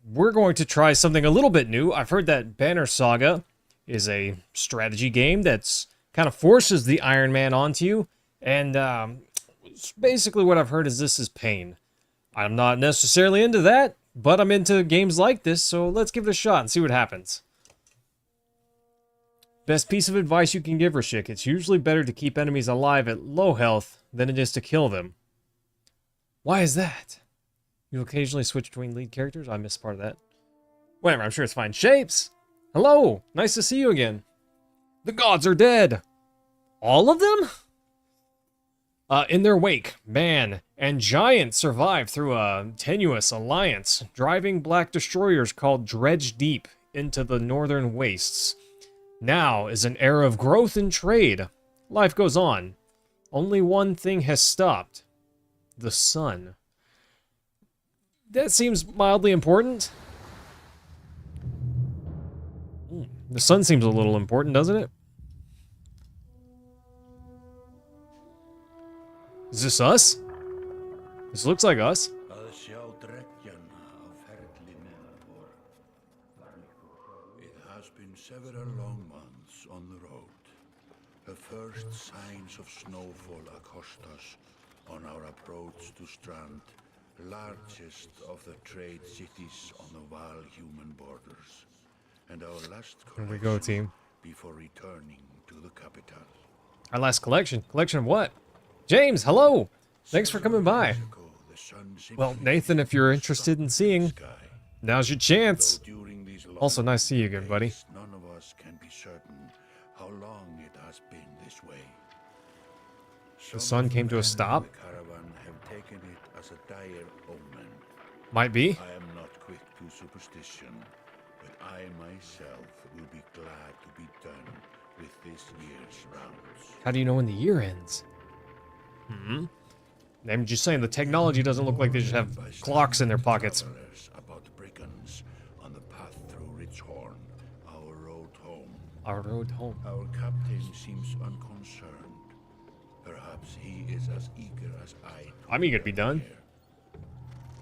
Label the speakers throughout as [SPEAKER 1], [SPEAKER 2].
[SPEAKER 1] we're going to try something a little bit new. I've heard that Banner Saga is a strategy game that's kind of forces the Iron Man onto you. And basically what I've heard is this is pain. I'm not necessarily into that, but I'm into games like this, so let's give it a shot and see what happens. Best piece of advice you can give Rashik: it's usually better to keep enemies alive at low health than it is to kill them. Why is that? You'll occasionally switch between lead characters? I missed part of that. Whatever, I'm sure it's fine. Shapes! Hello! Nice to see you again. The gods are dead! All of them? In their wake, man and giant survived through a tenuous alliance, driving black destroyers called Dredge Deep into the northern wastes. Now is an era of growth and trade. Life goes on. Only one thing has stopped. The sun. That seems mildly important. The sun seems a little important, doesn't it? Is this us? This looks like us.
[SPEAKER 2] It has been several long months on the road. The first signs of snowfall accost us on our approach to Strand, largest of the trade cities on the Val-human borders, and our last
[SPEAKER 1] Here we go, team.
[SPEAKER 2] before returning to the capital.
[SPEAKER 1] Our last collection. Collection of what? James, hello! Thanks for coming by. Well, Nathan, if you're interested in seeing, now's your chance. Also, nice to see you again, buddy.
[SPEAKER 2] None of us can be certain how long it has been this way.
[SPEAKER 1] The sun came to a stop?
[SPEAKER 2] The caravan have taken it as a dire omen.
[SPEAKER 1] Might be.
[SPEAKER 2] I am not quick to superstition, but I myself will be glad to be done with this year's rounds.
[SPEAKER 1] How do you know when the year ends? I'm just saying, the technology doesn't look like they just have clocks in their pockets.
[SPEAKER 2] About brigands on the path through Richhorn, our road home.
[SPEAKER 1] Our road home.
[SPEAKER 2] Our captain seems unconcerned. Perhaps he is as eager as I.
[SPEAKER 1] I'm eager to be done.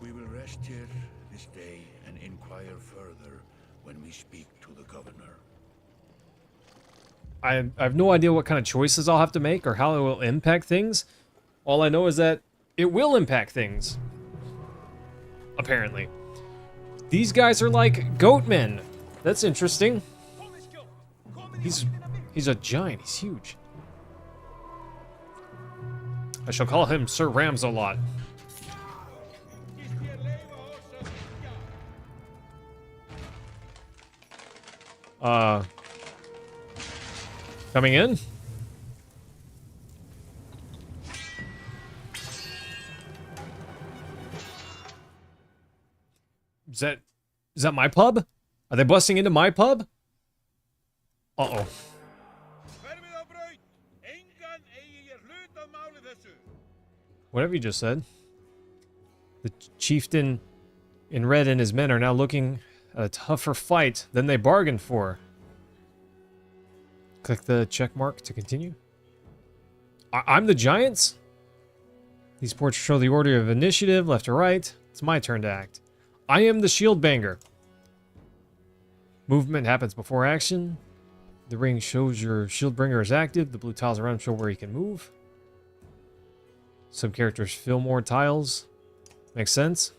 [SPEAKER 2] We will rest here this day and inquire further when we speak to the governor.
[SPEAKER 1] I have no idea what kind of choices I'll have to make or how it will impact things. All I know is that it will impact things. Apparently. These guys are like goatmen. That's interesting. He's a giant. He's huge. I shall call him Sir Ramsalot. Coming in? Is that my pub? Are they busting into my pub? Uh-oh. Whatever you just said. The chieftain in red and his men are now looking at a tougher fight than they bargained for. Click the check mark to continue. I'm the giants? These portraits show the order of initiative, left to right. It's my turn to act. I am the shield banger. Movement happens before action. The ring shows your shield bringer is active. The blue tiles around show where he can move. Some characters fill more tiles. Makes sense.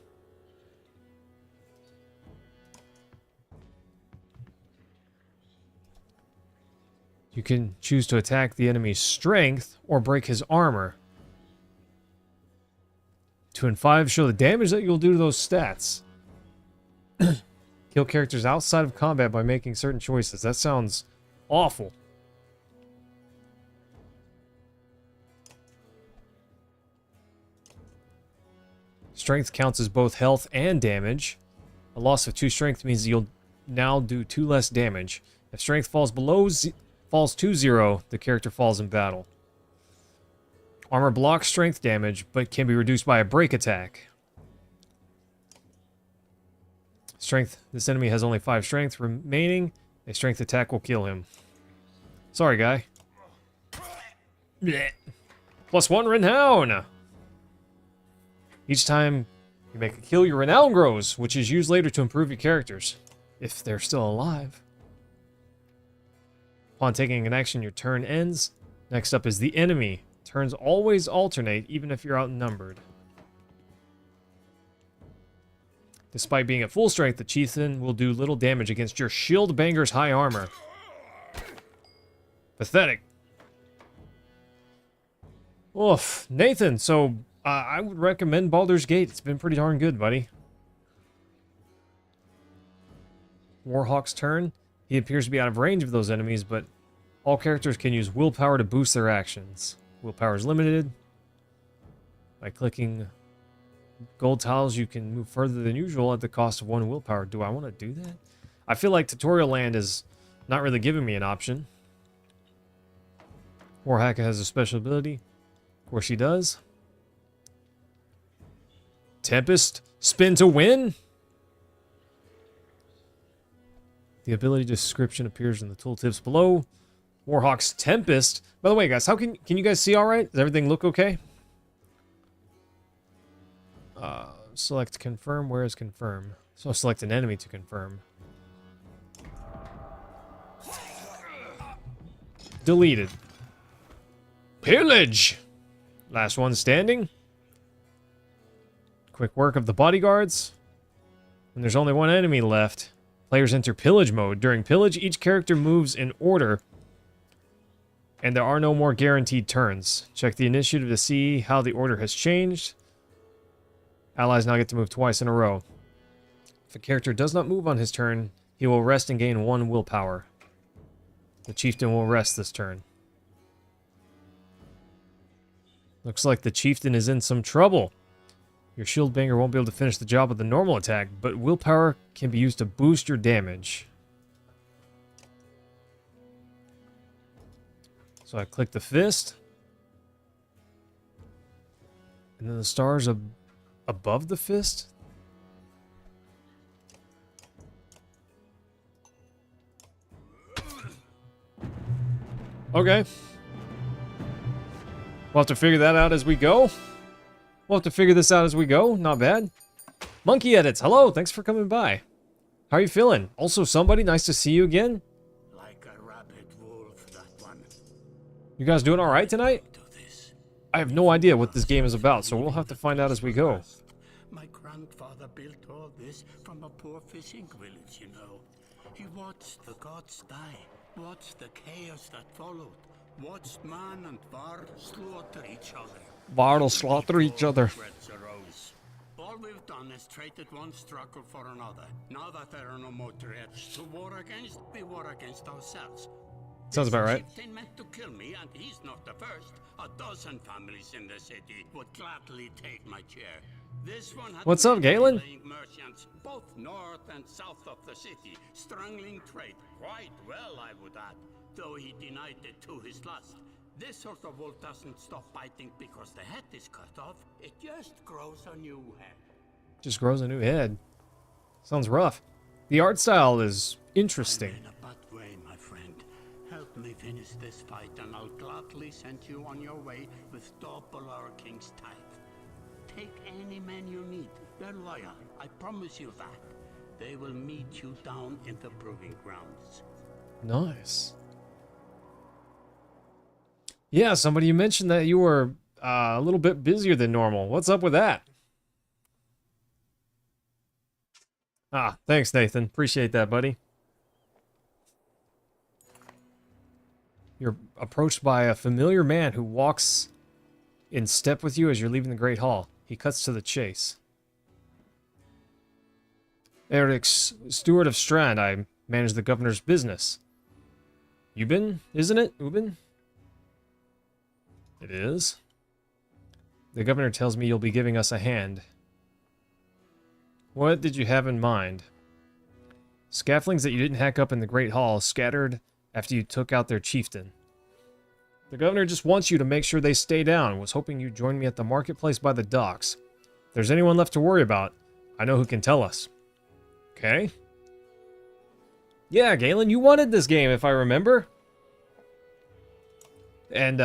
[SPEAKER 1] You can choose to attack the enemy's strength or break his armor. 2 and 5 show the damage that you'll do to those stats. Kill characters outside of combat by making certain choices. That sounds awful. Strength counts as both health and damage. A loss of 2 strength means you'll now do 2 less damage. If strength falls to 0, the character falls in battle. Armor blocks strength damage, but can be reduced by a break attack. Strength. This enemy has only 5 strength remaining. A strength attack will kill him. Sorry, guy. Blech. +1 renown! Each time You make a kill, your renown grows, which is used later to improve your characters, if they're still alive. Upon taking an action, your turn ends. Next up is the enemy. Turns always alternate, even if you're outnumbered. Despite being at full strength, the chieftain will do little damage against your shield banger's high armor. Pathetic. Oof. Nathan, so I would recommend Baldur's Gate. It's been pretty darn good, buddy. Warhawk's turn. He appears to be out of range of those enemies, but all characters can use willpower to boost their actions. Willpower is limited. By clicking gold tiles, you can move further than usual at the cost of 1 willpower. Do I want to do that? I feel like Tutorial Land is not really giving me an option. Warhaka has a special ability. Of course she does. Tempest, spin to win. The ability description appears in the tooltips below. Warhawk's Tempest. By the way, guys, how can you guys see all right? Does everything look okay? Select confirm. Where is confirm? So select an enemy to confirm. Deleted. Pillage. Last one standing. Quick work of the bodyguards. When there's only one enemy left, players enter pillage mode. During pillage, each character moves in order, and there are no more guaranteed turns. Check the initiative to see how the order has changed. Allies now get to move twice in a row. If a character does not move on his turn, he will rest and gain 1 willpower. The chieftain will rest this turn. Looks like the chieftain is in some trouble. Your shield banger won't be able to finish the job with the normal attack, but willpower can be used to boost your damage. So I click the fist. And then the stars above the fist. Okay. We'll have to figure that out as we go. We'll have to figure this out as we go. Not bad. Monkey Edits, hello. Thanks for coming by. How are you feeling? Also, somebody, nice to see you again.
[SPEAKER 2] Like a rabid wolf, that one.
[SPEAKER 1] You guys doing all right tonight? I have no idea what this game is about, so we'll have to find out as we go.
[SPEAKER 2] My grandfather built all this from a poor fishing village, you know. He watched the gods die, watched the chaos that followed, watched man and Var slaughter each other.
[SPEAKER 1] Var'll slaughter each other.
[SPEAKER 2] Threats arose. All we've done is traded one struggle for another. Now that there are no more threats to war against, we war against ourselves.
[SPEAKER 1] Sounds about right.
[SPEAKER 2] The chieftain meant to kill me, and he's not the first. A dozen families in the city would gladly take my chair. This one had
[SPEAKER 1] What's up, Galen?
[SPEAKER 2] merchants both north and south of the city, strangling trade quite well, I would add, though he denied it to his lust. This sort of wolf doesn't stop biting because the head is cut off. It just grows a new head.
[SPEAKER 1] Just grows a new head. Sounds rough. The art style is interesting.
[SPEAKER 2] I'm in a bad way, my friend. Help me finish this fight, and I'll gladly send you on your way with double our king's tithe. Take any men you need. They're loyal. I promise you that. They will meet you down in the proving grounds.
[SPEAKER 1] Nice. Yeah, somebody, you mentioned that you were a little bit busier than normal. What's up with that? Ah, thanks, Nathan. Appreciate that, buddy. You're approached by a familiar man who walks in step with you as you're leaving the Great Hall. He cuts to the chase. Eric, steward of Strand. I manage the governor's business. Ubin, isn't it? Ubin? It is. The governor tells me you'll be giving us a hand. What did you have in mind? Scaffoldings that you didn't hack up in the Great Hall scattered after you took out their chieftain. The governor just wants you to make sure they stay down. Was hoping you'd join me at the marketplace by the docks. If there's anyone left to worry about, I know who can tell us. Okay. Yeah, Galen, you wanted this game, if I remember. And,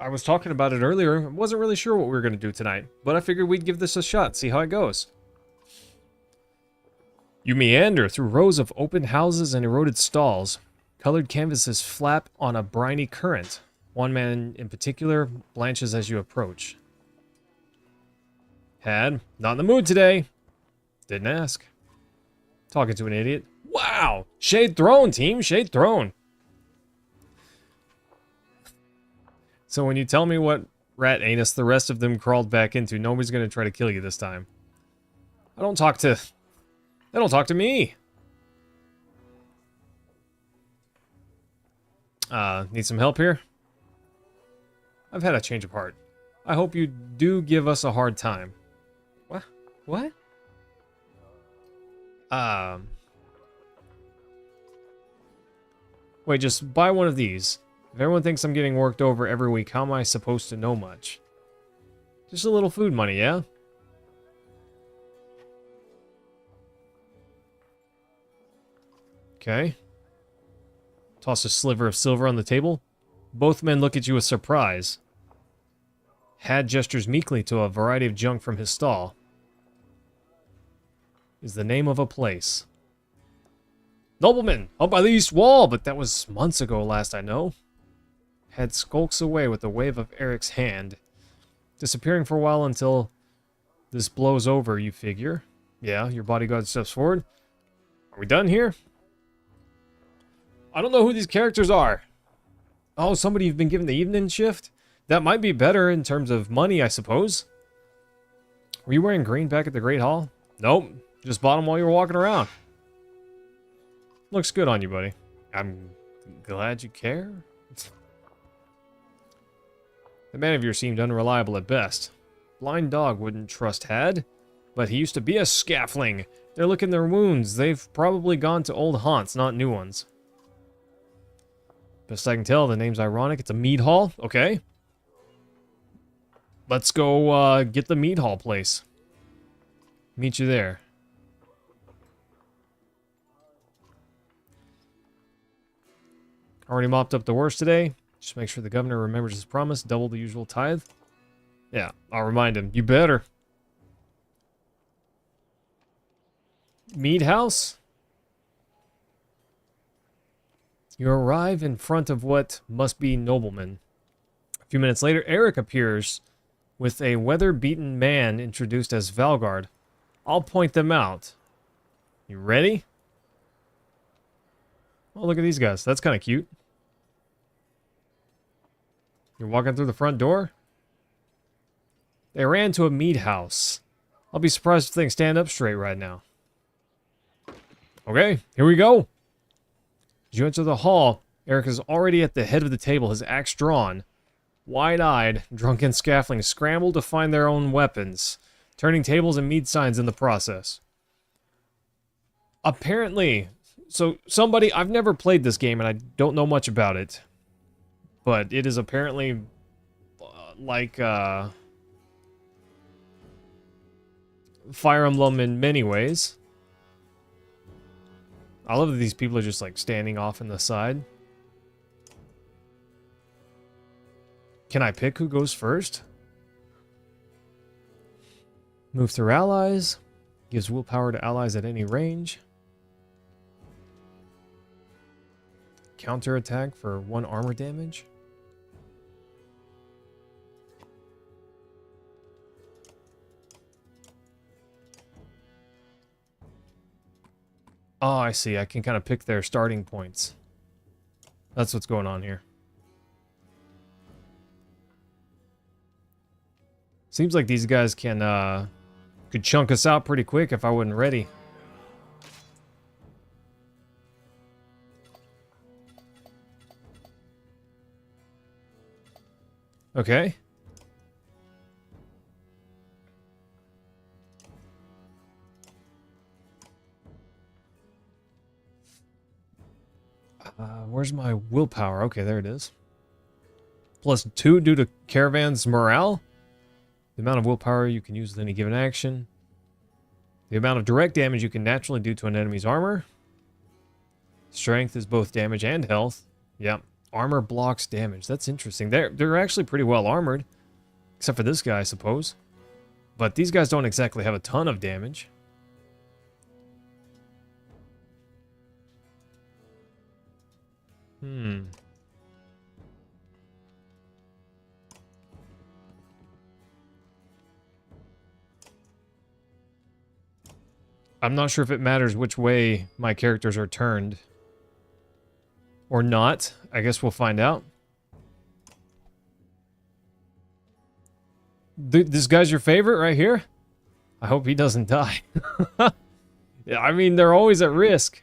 [SPEAKER 1] I was talking about it earlier. I wasn't really sure what we were going to do tonight, but I figured we'd give this a shot, see how it goes. You meander through rows of open houses and eroded stalls. Colored canvases flap on a briny current. One man in particular blanches as you approach. Had, not in the mood today. Didn't ask. Talking to an idiot. Wow! Shade thrown, team, shade thrown. So when you tell me what rat anus the rest of them crawled back into, nobody's gonna try to kill you this time. They don't talk to me. Need some help here? I've had a change of heart. I hope you do give us a hard time. What? What? Wait, just buy one of these. If everyone thinks I'm getting worked over every week, how am I supposed to know much? Just a little food money, yeah? Okay. Toss a sliver of silver on the table. Both men look at you with surprise. Had gestures meekly to a variety of junk from his stall. Is the name of a place. Nobleman, up by the east wall, but that was months ago last I know. Had skulks away with a wave of Eric's hand. Disappearing for a while until this blows over, you figure. Yeah, your bodyguard steps forward. Are we done here? I don't know who these characters are. Oh, somebody you've been given the evening shift? That might be better in terms of money, I suppose. Were you wearing green back at the Great Hall? Nope. Just bought them while you were walking around. Looks good on you, buddy. I'm glad you care. The man of yours seemed unreliable at best. Blind dog wouldn't trust Had, but he used to be a scafling. They're licking their wounds. They've probably gone to old haunts, not new ones. Best I can tell, the name's ironic. It's a mead hall. Okay. Let's go get the mead hall place. Meet you there. Already mopped up the worst today. Just make sure the governor remembers his promise. Double the usual tithe. Yeah, I'll remind him. You better. Mead house? You arrive in front of what must be noblemen. A few minutes later, Eric appears with a weather-beaten man introduced as Valgard. I'll point them out. You ready? Oh, look at these guys. That's kind of cute. You're walking through the front door? They ran to a mead house. I'll be surprised if things stand up straight right now. Okay, here we go. As you enter the hall, Eric is already at the head of the table, his axe drawn. Wide-eyed, drunken scaflings scramble to find their own weapons, turning tables and mead signs in the process. Apparently, so somebody, I've never played this game and I don't know much about it, but it is apparently like Fire Emblem in many ways. I love that these people are just like standing off in the side. Can I pick who goes first? Move through allies. Gives willpower to allies at any range. Counter attack for 1 armor damage. Oh, I see. I can kind of pick their starting points. That's what's going on here. Seems like these guys can, could chunk us out pretty quick if I wasn't ready. Okay. Where's my willpower? Okay, there it is. +2 due to caravan's morale. The amount of willpower you can use with any given action. The amount of direct damage you can naturally do to an enemy's armor. Strength is both damage and health. Yep. Armor blocks damage. That's interesting. They're actually pretty well armored. Except for this guy, I suppose. But these guys don't exactly have a ton of damage. Hmm. I'm not sure if it matters which way my characters are turned. Or not. I guess we'll find out. This guy's your favorite right here? I hope he doesn't die. Yeah, I mean, they're always at risk.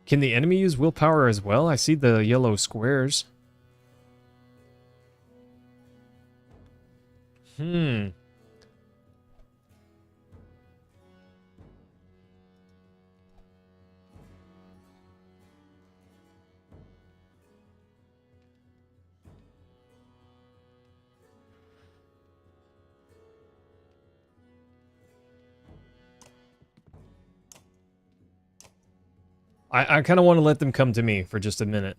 [SPEAKER 1] Can the enemy use willpower as well? I see the yellow squares. Hmm. I kind of want to let them come to me for just a minute.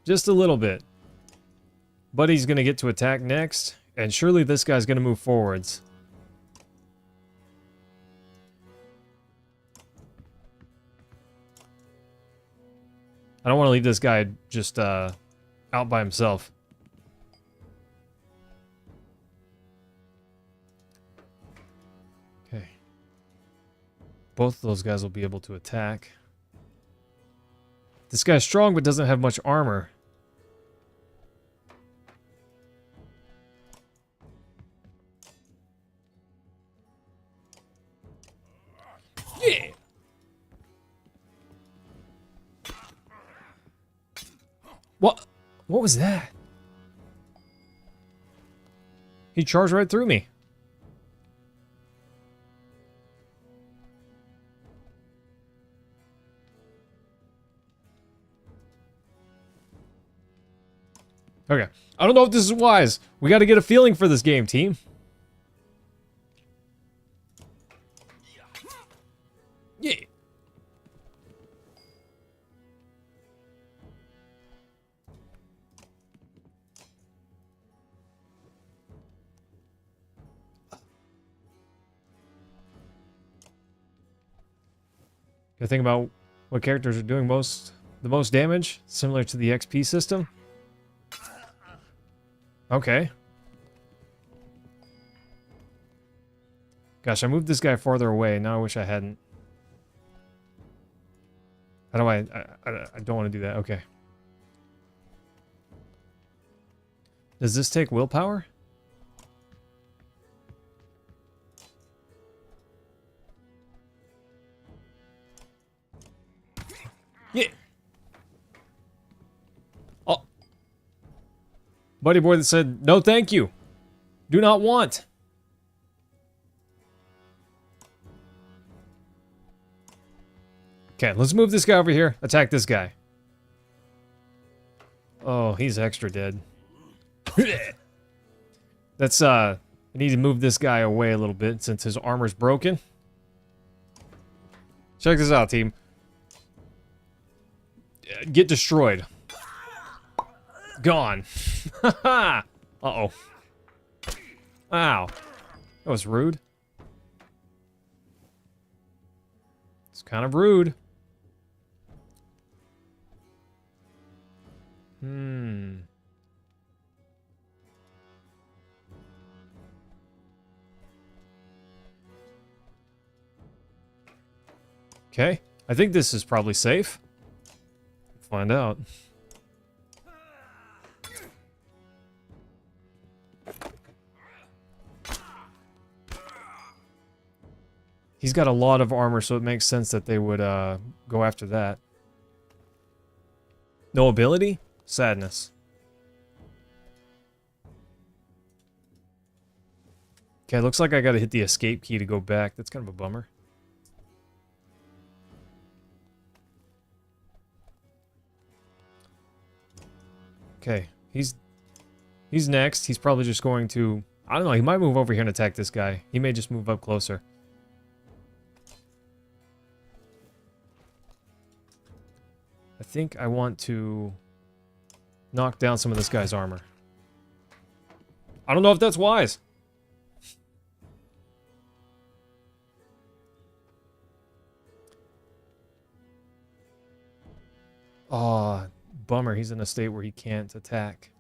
[SPEAKER 1] Just a little bit. Buddy's going to get to attack next, and surely this guy's going to move forwards. I don't want to leave this guy just out by himself. Okay. Both of those guys will be able to attack. This guy's strong but doesn't have much armor. Yeah. What was that? He charged right through me. Okay. I don't know if this is wise. We got to get a feeling for this game, team. Yeah. Gotta think about what characters are doing the most damage, similar to the XP system. Okay. Gosh, I moved this guy farther away. Now I wish I hadn't. How do I don't want to do that. Okay. Does this take willpower? Yeah. Oh. Buddy boy that said, no thank you. Do not want. Okay, let's move this guy over here. Attack this guy. Oh, he's extra dead. That's, I need to move this guy away a little bit since his armor's broken. Check this out, team. Get destroyed. Gone. Uh-oh. Ow. That was rude. It's kind of rude. Okay. I think this is probably safe. Find out. He's got a lot of armor, so it makes sense that they would go after that. No ability? Sadness. Okay, looks like I gotta hit the escape key to go back. That's kind of a bummer. Okay, he's next. He's probably just going to... I don't know, he might move over here and attack this guy. He may just move up closer. think I want to knock down some of this guy's armor. I don't know if that's wise. Aw, bummer. He's in a state where he can't attack.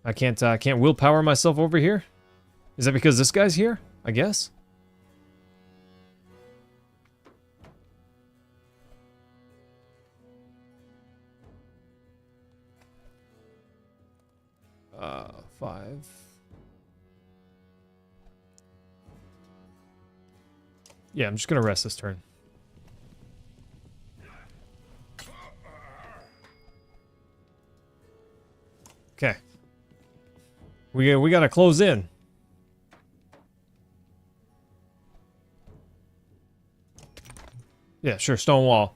[SPEAKER 1] I can't willpower myself over here? Is that because this guy's here? I guess? Five. Yeah, I'm just gonna rest this turn. Okay. We gotta close in. Yeah, sure, stone wall.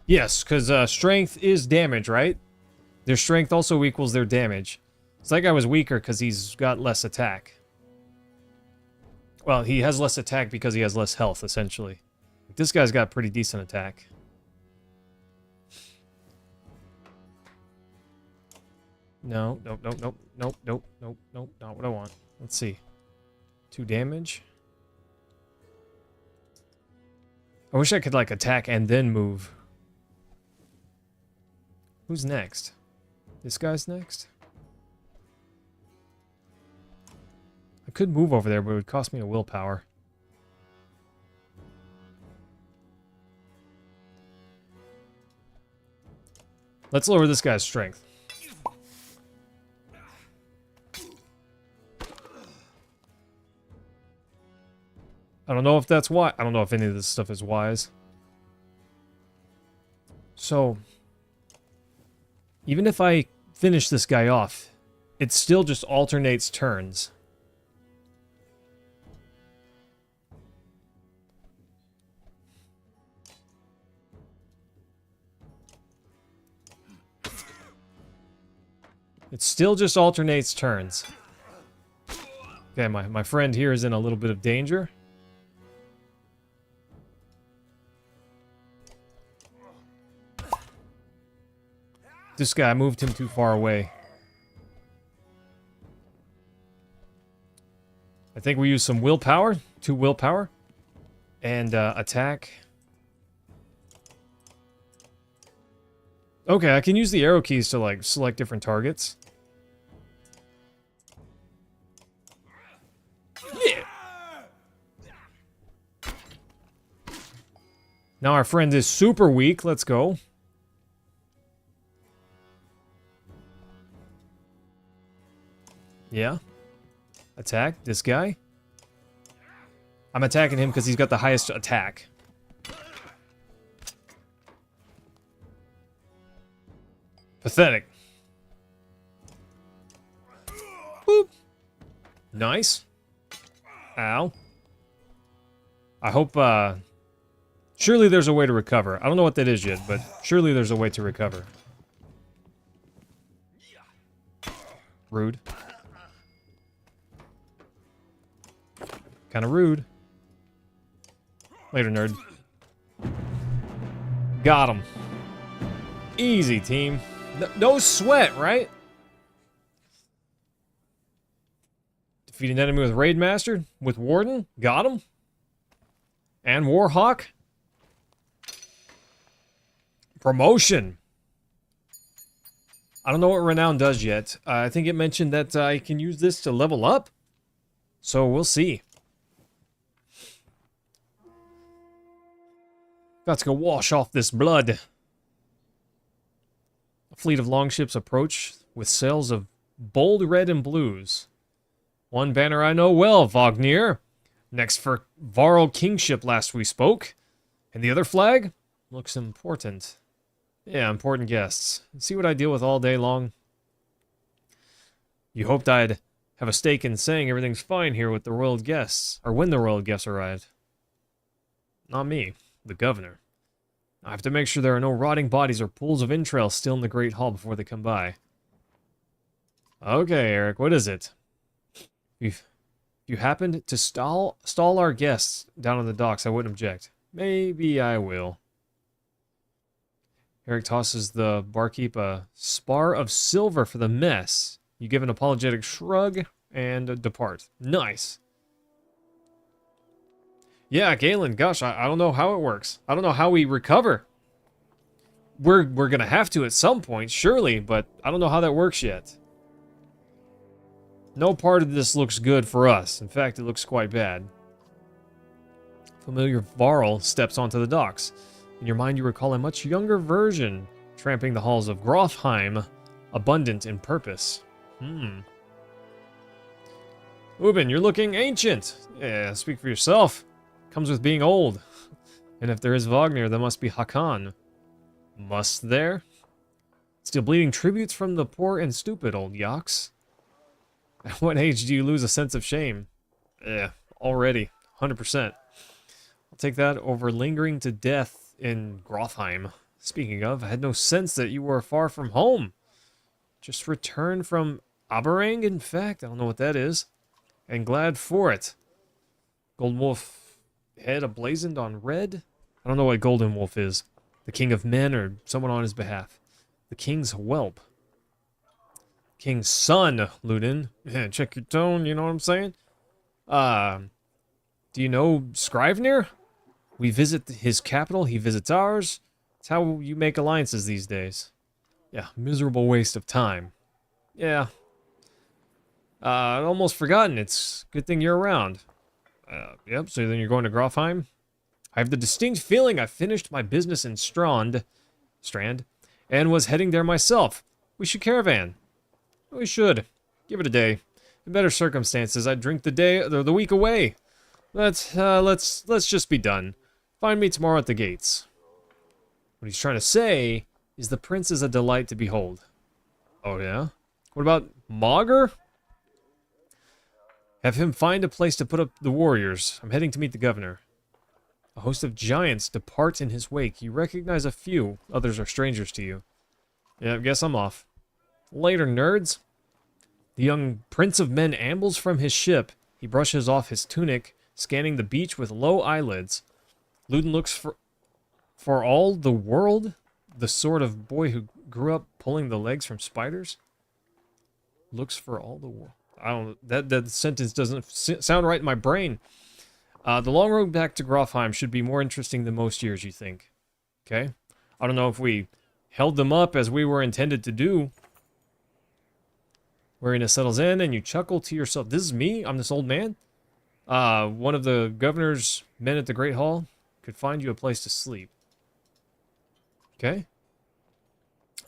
[SPEAKER 1] Yes, because strength is damage, right? Their strength also equals their damage. So that guy was weaker because he's got less attack. Well, he has less attack because he has less health, essentially. This guy's got pretty decent attack. No, nope, nope, nope, nope, nope, nope, nope, not what I want. Let's see. 2 damage. I wish I could, like, attack and then move. Who's next? This guy's next? I could move over there, but it would cost me a willpower. Let's lower this guy's strength. I don't know if that's why. I don't know if any of this stuff is wise. So, even if I finish this guy off, it still just alternates turns. It still just alternates turns. Okay, my friend here is in a little bit of danger. This guy moved him too far away. I think we use some willpower. 2 willpower. And attack. Okay, I can use the arrow keys to, like, select different targets. Yeah! Now our friend is super weak. Let's go. Yeah. Attack this guy. I'm attacking him because he's got the highest attack. Pathetic. Boop. Nice. Ow. I hope, surely there's a way to recover. I don't know what that is yet, but surely there's a way to recover. Rude. Kind of rude. Later, nerd. Got him. Easy, team. No sweat, right? Defeat an enemy with Raid Master. With Warden. Got him. And Warhawk. Promotion. I don't know what Renown does yet. I think it mentioned that I can use this to level up. So we'll see. Got to go wash off this blood. A fleet of longships approach with sails of bold red and blues. One banner I know well, Vognir. Next for Varl Kingship last we spoke. And the other flag? Looks important. Yeah, important guests. See what I deal with all day long? You hoped I'd have a stake in saying everything's fine here with the royal guests. Or when the royal guests arrived. Not me. The governor. I have to make sure there are no rotting bodies or pools of entrails still in the Great Hall before they come by. Okay, Eric, what is it? If you happened to stall our guests down on the docks, I wouldn't object. Maybe I will. Eric tosses the barkeep a spar of silver for the mess. You give an apologetic shrug and depart. Nice. Yeah, Galen, gosh, I don't know how it works. I don't know how we recover. We're gonna have to at some point, surely, but I don't know how that works yet. No part of this looks good for us. In fact, it looks quite bad. Familiar Varl steps onto the docks. In your mind, you recall a much younger version tramping the halls of Grofheim, abundant in purpose. Ubin, you're looking ancient. Yeah, speak for yourself. Comes with being old. And if there is Wagner, there must be Hakan. Must there? Still bleeding tributes from the poor and stupid, old yaks. At what age do you lose a sense of shame? Yeah, already. 100%. I'll take that over lingering to death in Grofheim. Speaking of, I had no sense that you were far from home. Just returned from Aberang, in fact. I don't know what that is. And glad for it. Golden Wolf head ablazoned on red? I don't know what Golden Wolf is. The king of men or someone on his behalf. The king's whelp. King's son, Ludin. Yeah, check your tone, you know what I'm saying? Do you know Scrivenir? We visit his capital, he visits ours. It's how you make alliances these days. Yeah, miserable waste of time. Yeah. I'd almost forgotten. It's good thing you're around. Yep, so then you're going to Grofheim? I have the distinct feeling I finished my business in Strand, and was heading there myself. We should caravan. We should. Give it a day. In better circumstances, I'd drink the week away. Let's just be done. Find me tomorrow at the gates. What he's trying to say is the prince is a delight to behold. Oh yeah? What about Mauger? Have him find a place to put up the warriors. I'm heading to meet the governor. A host of giants depart in his wake. You recognize a few. Others are strangers to you. Yeah, I guess I'm off. Later, nerds. The young prince of men ambles from his ship. He brushes off his tunic, scanning the beach with low eyelids. Ludin looks for all the world the sort of boy who grew up pulling the legs from spiders. Looks for all the world. I don't. That sentence doesn't sound right in my brain. The long road back to Grofheim should be more interesting than most years, you think? Okay. I don't know if we held them up as we were intended to do. Weariness settles in, and you chuckle to yourself. This is me? I'm this old man? One of the governor's men at the Great Hall could find you a place to sleep. Okay.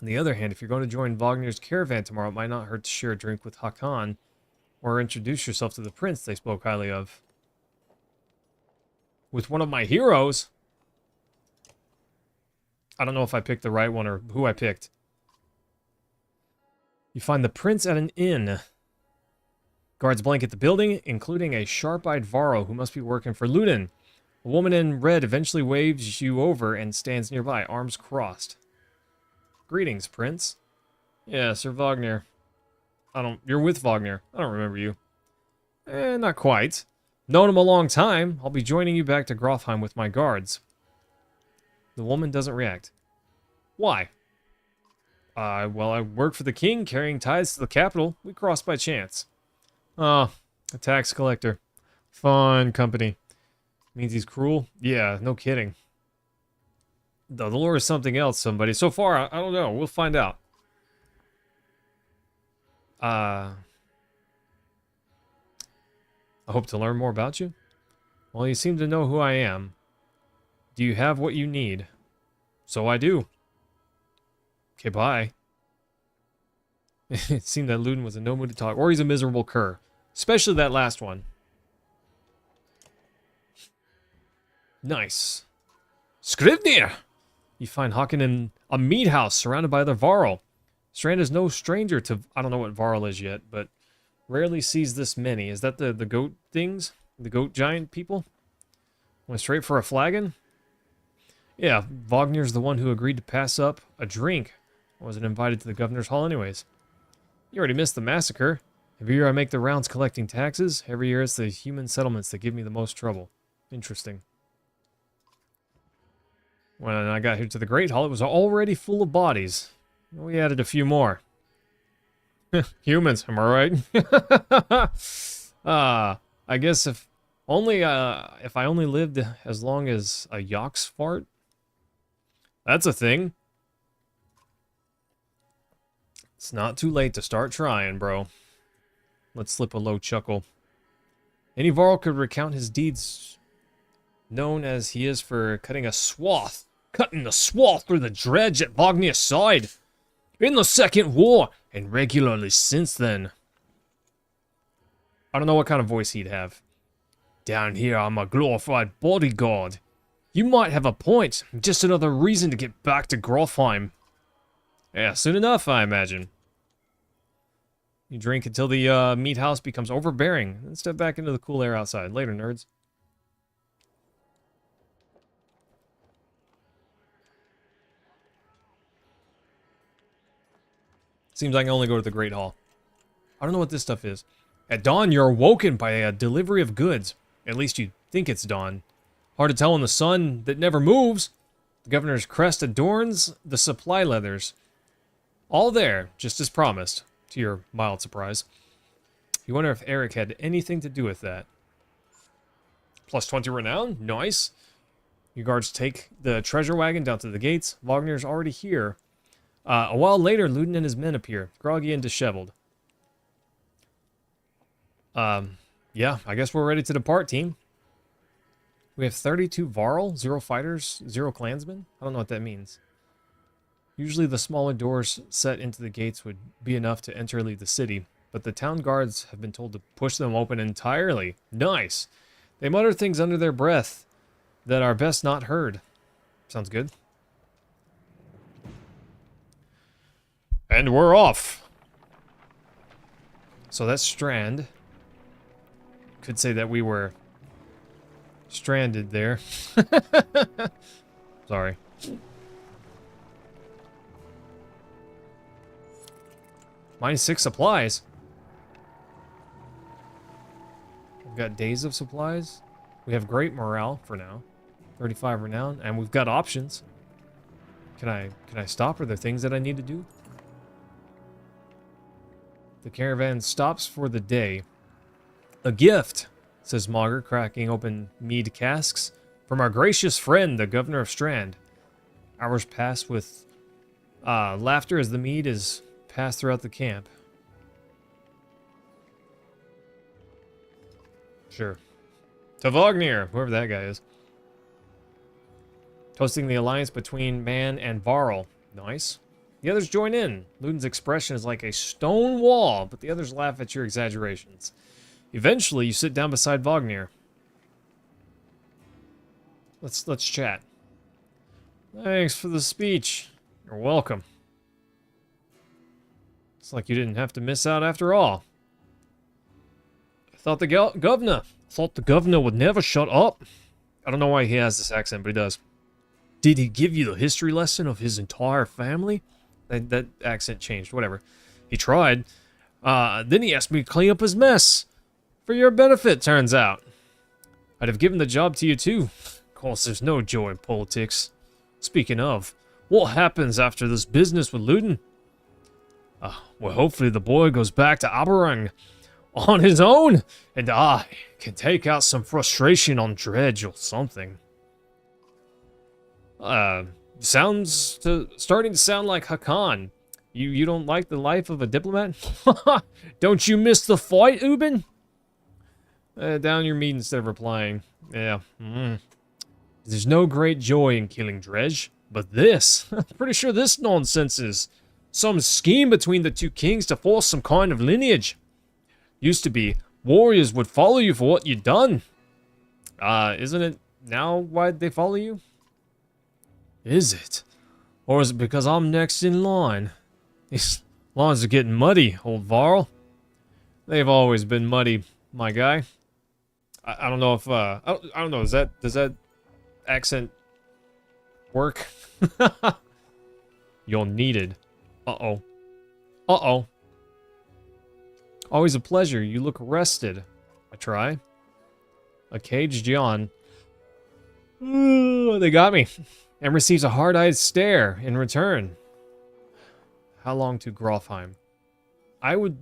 [SPEAKER 1] On the other hand, if you're going to join Wagner's caravan tomorrow, it might not hurt to share a drink with Hakan, or introduce yourself to the prince they spoke highly of. With one of my heroes? I don't know if I picked the right one or who I picked. You find the prince at an inn. Guards blanket the building, including a sharp-eyed Varro who must be working for Ludin. A woman in red eventually waves you over and stands nearby, arms crossed. Greetings, prince. Yeah, Sir Wagner. You're with Wagner. I don't remember you. Not quite. Known him a long time. I'll be joining you back to Grofheim with my guards. The woman doesn't react. Why? Well, I work for the king, carrying tithes to the capital. We crossed by chance. Oh, a tax collector. Fun company. Means he's cruel? Yeah, no kidding. The lore is something else, somebody. So far, I don't know. We'll find out. I hope to learn more about you. Well, you seem to know who I am. Do you have what you need? So I do. Okay, bye. It seemed that Ludin was in no mood to talk, or he's a miserable cur. Especially that last one. Nice. Scrivenir! You find Hakan in a meat house surrounded by other Varl. Strand is no stranger to... I don't know what Varl is yet, but rarely sees this many. Is that the goat things? The goat giant people? Went straight for a flagon? Yeah, Wagner's the one who agreed to pass up a drink. I wasn't invited to the governor's hall anyways. You already missed the massacre. Every year I make the rounds collecting taxes. Every year it's the human settlements that give me the most trouble. Interesting. When I got here to the Great Hall, it was already full of bodies. We added a few more. Humans, am I right? I guess if I only lived as long as a Yox fart. That's a thing. It's not too late to start trying, bro. Let's slip a low chuckle. Any Varl could recount his deeds, known as he is for cutting a swath through the dredge at Wagnier's side in the Second War, and regularly since then. I don't know what kind of voice he'd have. Down here, I'm a glorified bodyguard. You might have a point. Just another reason to get back to Grofheim. Yeah, soon enough, I imagine. You drink until the meat house becomes overbearing, then step back into the cool air outside. Later, nerds. Seems I can only go to the Great Hall. I don't know what this stuff is. At dawn, you're awoken by a delivery of goods. At least you think it's dawn. Hard to tell in the sun that never moves. The governor's crest adorns the supply leathers. All there, just as promised, to your mild surprise. You wonder if Eric had anything to do with that. Plus 20 renown? Nice. Your guards take the treasure wagon down to the gates. Wagner's already here. A while later, Ludin and his men appear, groggy and disheveled. Yeah, I guess we're ready to depart, team. We have 32 Varl, 0 fighters, 0 clansmen. I don't know what that means. Usually the smaller doors set into the gates would be enough to enter and leave the city, but the town guards have been told to push them open entirely. Nice. They mutter things under their breath that are best not heard. Sounds good. And we're off. So that's Strand. Could say that we were stranded there. Sorry. -6 supplies. We've got days of supplies. We have great morale for now. 35 renown, and we've got options. Can I stop? Are there things that I need to do? The caravan stops for the day. A gift, says Mogger, cracking open mead casks. From our gracious friend, the governor of Strand. Hours pass with laughter as the mead is passed throughout the camp. Sure. To Wagner, whoever that guy is. Toasting the alliance between Man and Varl. Nice. The others join in. Ludin's expression is like a stone wall, but the others laugh at your exaggerations. Eventually, you sit down beside Wagner. Let's chat. Thanks for the speech. You're welcome. It's like you didn't have to miss out after all. I thought the governor would never shut up. I don't know why he has this accent, but he does. Did he give you the history lesson of his entire family? That accent changed, whatever. He tried. Then he asked me to clean up his mess. For your benefit, turns out. I'd have given the job to you too. Of course, there's no joy in politics. Speaking of, what happens after this business with Ludin? Well, hopefully the boy goes back to Aberrang on his own, and I can take out some frustration on Dredge or something. Starting to sound like Hakan. You don't like the life of a diplomat? Don't you miss the fight, Ubin? Down your meat instead of replying. Yeah. There's no great joy in killing Dredge, but this, I'm pretty sure this nonsense is some scheme between the two kings to force some kind of lineage. Used to be, warriors would follow you for what you'd done. Isn't it now why'd they follow you? Is it? Or is it because I'm next in line? These lines are getting muddy, old Varl. They've always been muddy, my guy. I don't know if, I don't know, does that accent work? You're needed. Uh-oh. Uh-oh. Always a pleasure. You look rested. I try. A caged yawn. Ooh, they got me. And receives a hard-eyed stare in return. How long to Grofheim? I would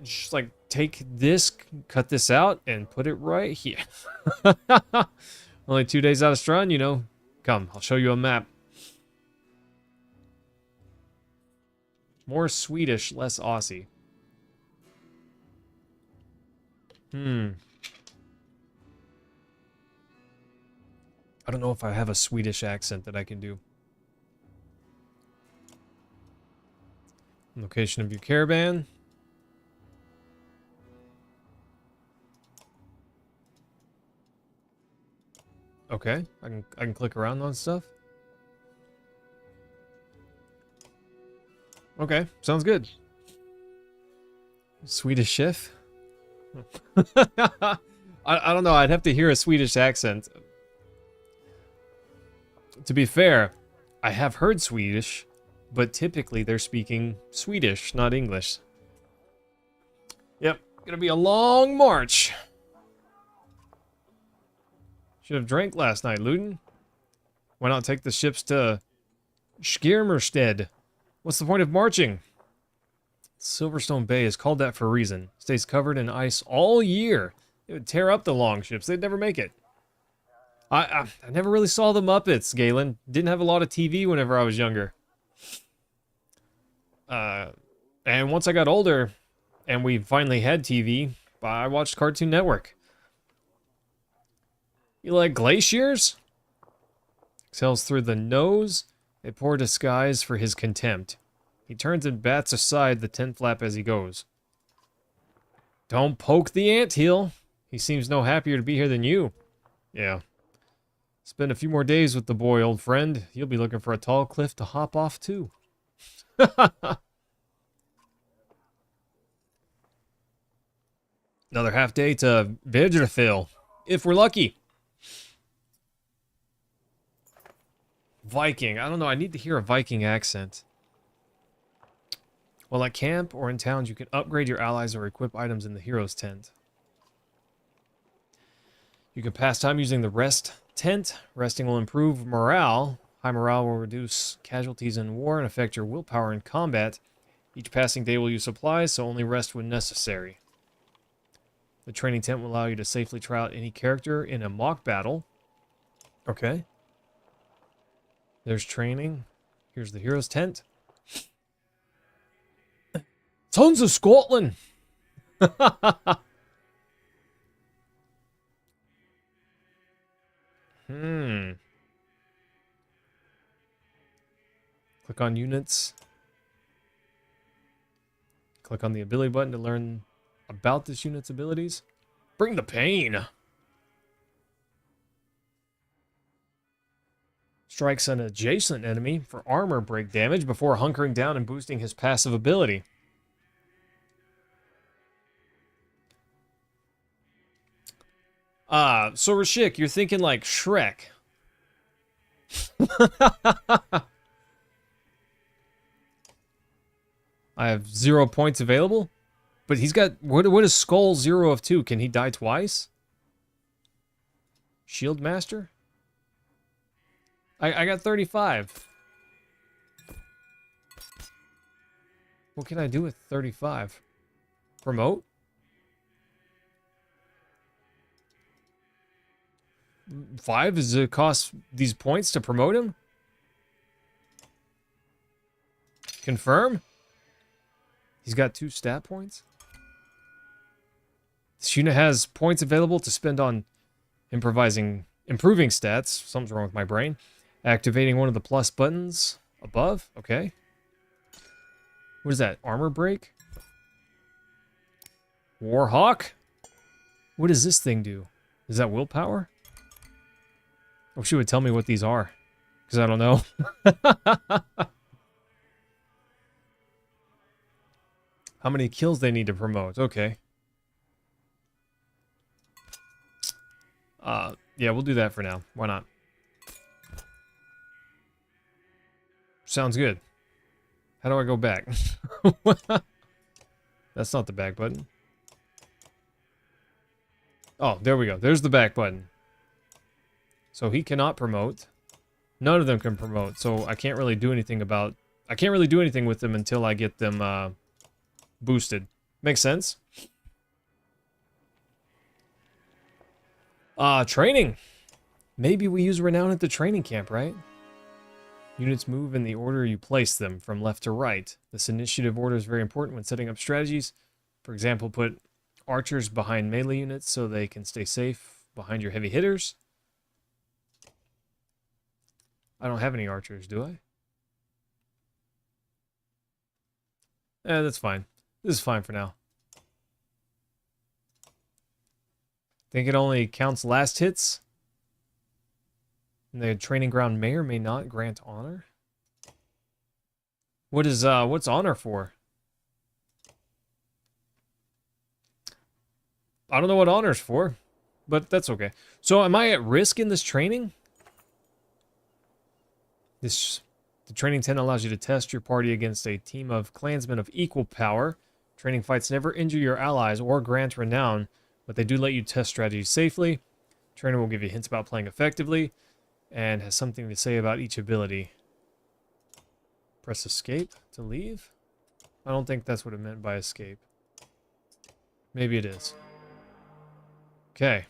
[SPEAKER 1] just, like, take this, cut this out, and put it right here. Only 2 days out of Strahd, you know. Come, I'll show you a map. More Swedish, less Aussie. I don't know if I have a Swedish accent that I can do. Location of your caravan. Okay, I can click around on stuff. Okay, sounds good. Swedish chef? I don't know, I'd have to hear a Swedish accent. To be fair, I have heard Swedish, but typically they're speaking Swedish, not English. Yep, gonna be a long march. Should have drank last night, Luden. Why not take the ships to Skirmerstead? What's the point of marching? Silverstone Bay is called that for a reason. Stays covered in ice all year. It would tear up the longships. They'd never make it. I never really saw the Muppets, Galen. Didn't have a lot of TV whenever I was younger. And once I got older, and we finally had TV, I watched Cartoon Network. You like glaciers? Exhales through the nose, a poor disguise for his contempt. He turns and bats aside the tent flap as he goes. Don't poke the anthill. He seems no happier to be here than you. Yeah. Spend a few more days with the boy, old friend. You'll be looking for a tall cliff to hop off, too. Another half day to Vidrefil, if we're lucky. Viking. I don't know. I need to hear a Viking accent. While at camp or in towns, you can upgrade your allies or equip items in the hero's tent. You can pass time using the rest tent. Resting will improve morale. High morale will reduce casualties in war and affect your willpower in combat. Each passing day will use supplies, so only rest when necessary. The training tent will allow you to safely try out any character in a mock battle. Okay. There's training. Here's the hero's tent. Tons of Scotland! Click on units. Click on the ability button to learn about this unit's abilities. Bring the pain! Strikes an adjacent enemy for armor break damage before hunkering down and boosting his passive ability. So Rashik, you're thinking like Shrek. I have 0 points available, but he's got, what is Skull 0 of 2? Can he die twice? Shield Master? I got 35. What can I do with 35? Promote? 5? Does it cost these points to promote him? Confirm? He's got 2 stat points? This unit has points available to spend on improving stats. Something's wrong with my brain. Activating one of the plus buttons above. Okay. What is that? Armor break? Warhawk? What does this thing do? Is that willpower? I wish you would tell me what these are, because I don't know. How many kills they need to promote? Okay. Yeah, we'll do that for now. Why not? Sounds good. How do I go back? That's not the back button. Oh, there we go. There's the back button. So he cannot promote. None of them can promote, so I can't really do anything about... I can't really do anything with them until I get them boosted. Makes sense? Training. Maybe we use Renown at the training camp, right? Units move in the order you place them, from left to right. This initiative order is very important when setting up strategies. For example, put archers behind melee units so they can stay safe behind your heavy hitters. I don't have any archers, do I? That's fine. This is fine for now. Think it only counts last hits? And the training ground may or may not grant honor? What is, what's honor for? I don't know what honor's for, but that's okay. So am I at risk in this training? The training 10 allows you to test your party against a team of clansmen of equal power. Training fights never injure your allies or grant renown, but they do let you test strategies safely. Trainer will give you hints about playing effectively, and has something to say about each ability. Press escape to leave? I don't think that's what it meant by escape. Maybe it is. Okay.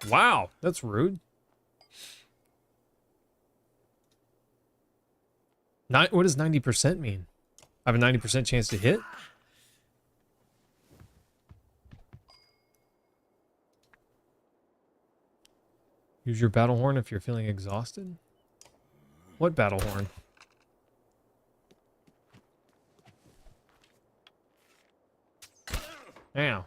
[SPEAKER 1] Wow, that's rude. What does 90% mean? I have a 90% chance to hit? Use your battle horn if you're feeling exhausted? What battle horn? Ow.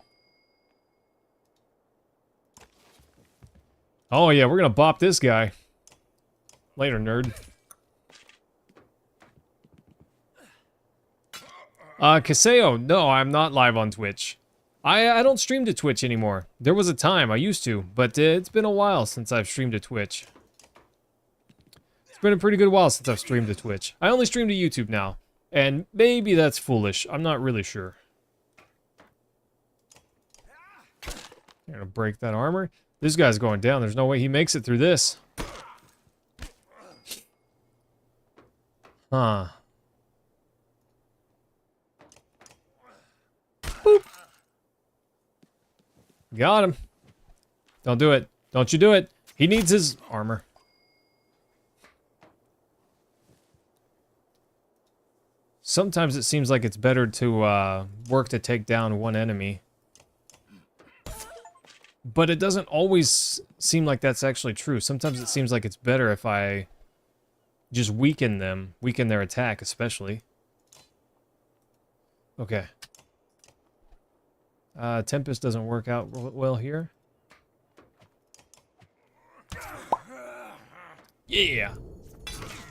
[SPEAKER 1] Oh yeah, we're gonna bop this guy. Later, nerd. Kaseo, no, I'm not live on Twitch. I don't stream to Twitch anymore. There was a time I used to, but it's been a while since I've streamed to Twitch. It's been a pretty good while since I've streamed to Twitch. I only stream to YouTube now, and maybe that's foolish. I'm not really sure. I'm gonna break that armor. This guy's going down. There's no way he makes it through this. Huh. Boop. Got him. Don't do it. Don't you do it. He needs his armor. Sometimes it seems like it's better to work to take down one enemy. But it doesn't always seem like that's actually true. Sometimes it seems like it's better if I just weaken them. Weaken their attack, especially. Okay. Tempest doesn't work out well here. Yeah!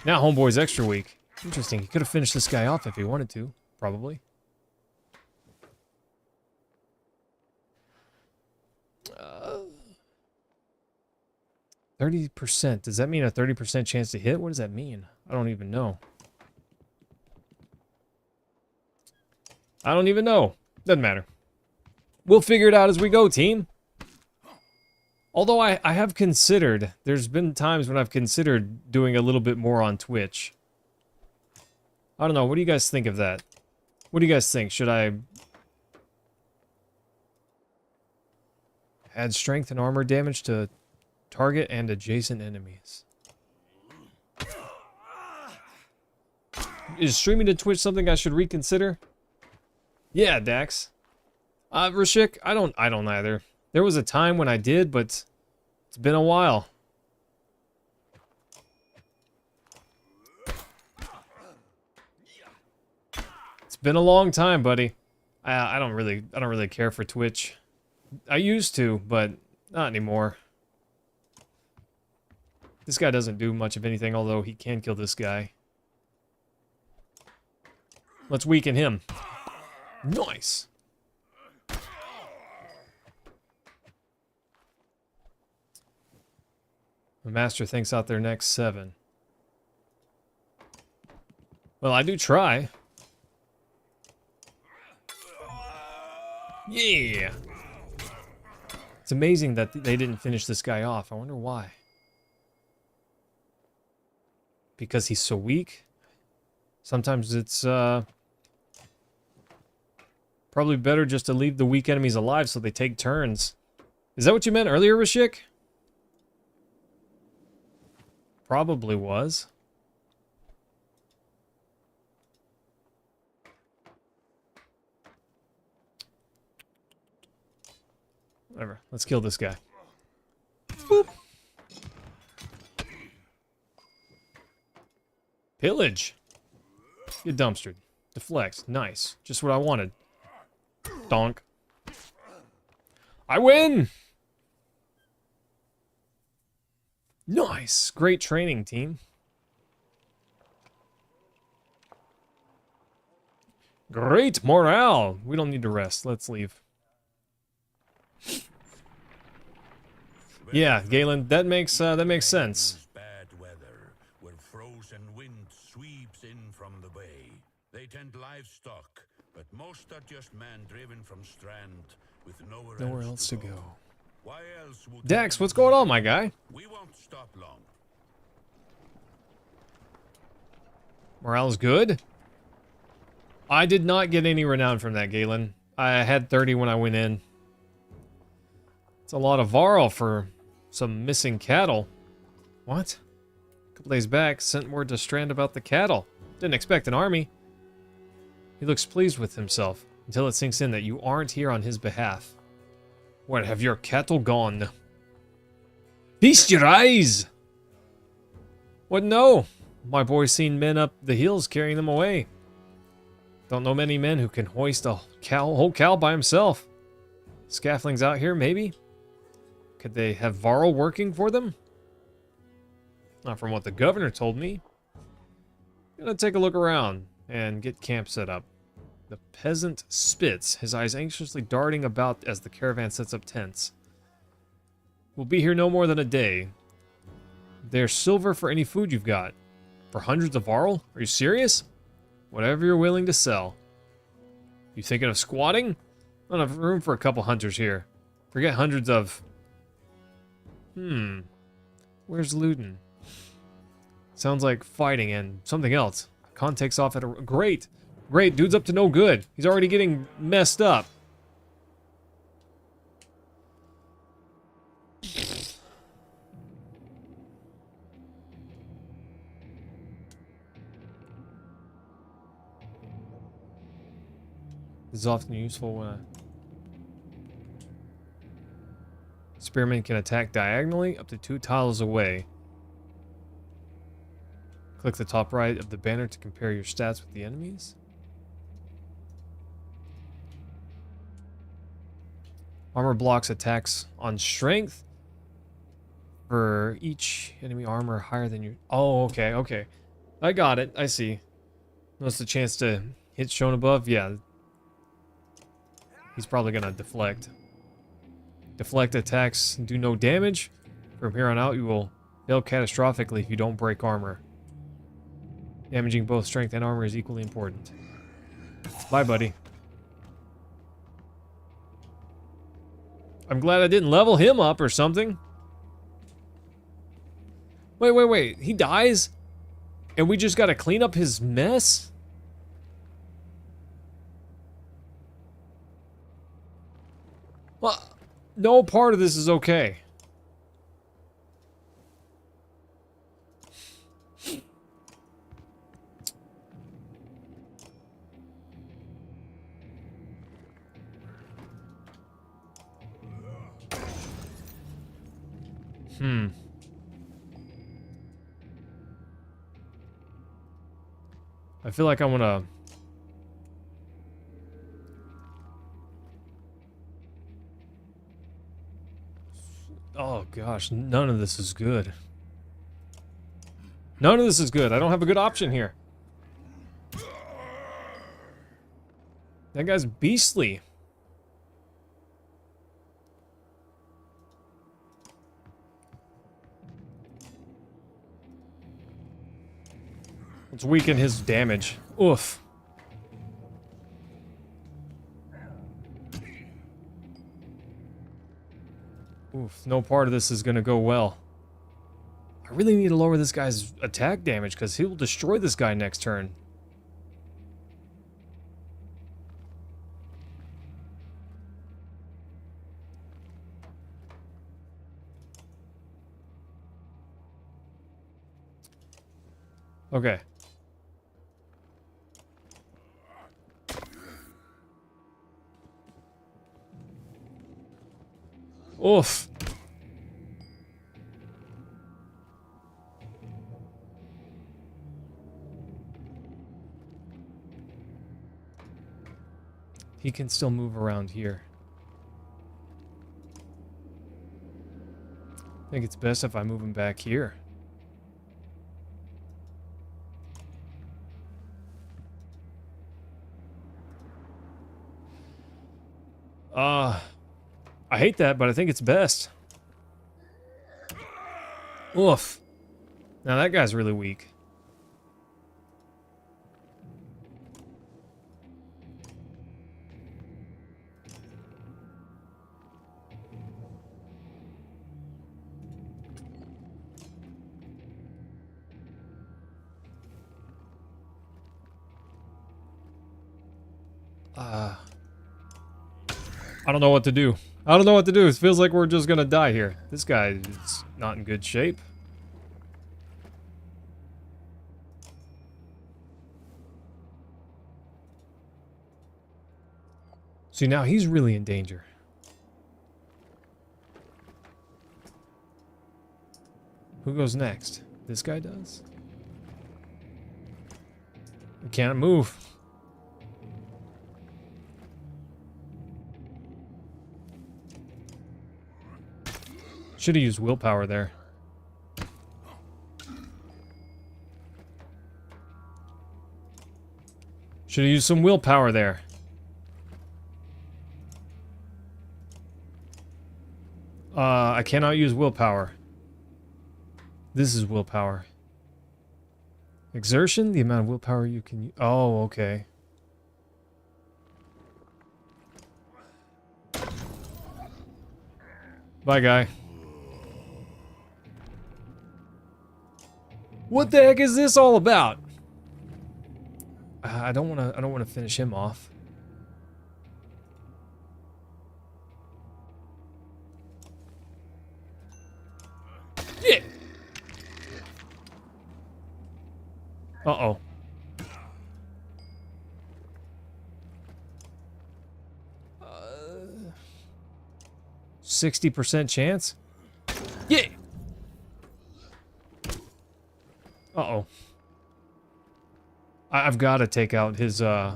[SPEAKER 1] Now homeboy's extra weak. Interesting. He could have finished this guy off if he wanted to. Probably. 30%. Does that mean a 30% chance to hit? What does that mean? I don't even know. I don't even know. Doesn't matter. We'll figure it out as we go, team. Although I have considered, there's been times when I've considered doing a little bit more on Twitch. I don't know. What do you guys think of that? What do you guys think? Should I add strength and armor damage to target and adjacent enemies? Is streaming to Twitch something I should reconsider? Yeah, Dax. Rashik, I don't either. There was a time when I did, but it's been a while. It's been a long time, buddy. I don't really care for Twitch. I used to, but not anymore. This guy doesn't do much of anything, although he can kill this guy. Let's weaken him. Nice. The master thinks out their next 7. Well, I do try. Yeah! It's amazing that they didn't finish this guy off. I wonder why. Because he's so weak? Sometimes it's, probably better just to leave the weak enemies alive so they take turns. Is that what you meant earlier, Rashik? Probably was. Whatever. Let's kill this guy. Boop. Pillage. Get dumpstered. Deflect. Nice. Just what I wanted. Donk. I win! Nice. Great training, team. Great morale. We don't need to rest. Let's leave. Yeah, Galen, that makes sense.
[SPEAKER 2] Bad weather, where frozen wind sweeps in from the bay. They tend livestock, but most are just men driven from Strand with nowhere else to go. Why else would
[SPEAKER 1] Dax, what's going on, my guy?
[SPEAKER 2] We won't stop long.
[SPEAKER 1] Morale's good? I did not get any renown from that, Galen. I had 30 when I went in. It's a lot of Varl for some missing cattle. What? A couple days back, sent word to Strand about the cattle. Didn't expect an army. He looks pleased with himself, until it sinks in that you aren't here on his behalf. What, have your cattle gone? Feast your eyes! What, no? My boy's seen men up the hills carrying them away. Don't know many men who can hoist a whole cow by himself. Scaflings out here, maybe? Could they have Varl working for them? Not from what the governor told me. Gonna take a look around and get camp set up. The peasant spits, his eyes anxiously darting about as the caravan sets up tents. We'll be here no more than a day. There's silver for any food you've got. For hundreds of Varl? Are you serious? Whatever you're willing to sell. You thinking of squatting? Not enough room for a couple hunters here. Forget hundreds of... Where's Luton? Sounds like fighting and something else. Khan takes off at a... Great! Great, dude's up to no good. He's already getting messed up. This is often useful when a spearman can attack diagonally up to 2 tiles away. Click the top right of the banner to compare your stats with the enemies. Armor blocks attacks on strength for each enemy armor higher than your... Oh, okay, okay. I got it. I see. Notice the chance to hit shown above? Yeah. He's probably gonna deflect. Deflect attacks do no damage. From here on out, you will fail catastrophically if you don't break armor. Damaging both strength and armor is equally important. Bye, buddy. I'm glad I didn't level him up or something. Wait, wait, wait. He dies? And we just gotta clean up his mess? Well, no part of this is okay. I feel like I wanna... Oh gosh, none of this is good. None of this is good. I don't have a good option here. That guy's beastly. Let's weaken his damage. Oof. Oof, no part of this is gonna go well. I really need to lower this guy's attack damage, because he will destroy this guy next turn. Okay. Oof. He can still move around here. I think it's best if I move him back here. I hate that, but I think it's best. Oof. Now that guy's really weak. I don't know what to do. I don't know what to do. It feels like we're just gonna die here. This guy is not in good shape. See, now he's really in danger. Who goes next? This guy does? I can't move. Should have used willpower there. Should have used some willpower there. I cannot use willpower. This is willpower. Exertion? The amount of willpower you can use. Oh, okay. Bye, guy. What the heck is this all about? I don't want to finish him off. Yeah. Uh-oh. 60% chance? Yeah. Uh-oh. I've got to take out his, I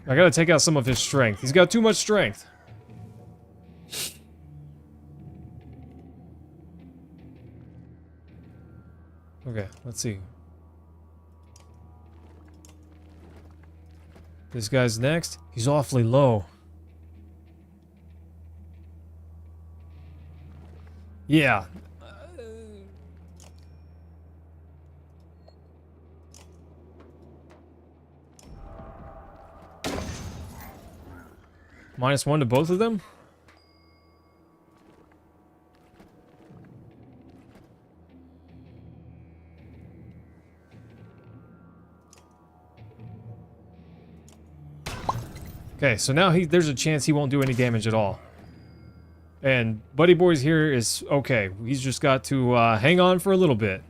[SPEAKER 1] gotta take out some of his strength. He's got too much strength. Okay, let's see. This guy's next. He's awfully low. Yeah. -1 to both of them? Okay, so now there's a chance he won't do any damage at all. And Buddy Boy's here is okay. He's just got to hang on for a little bit.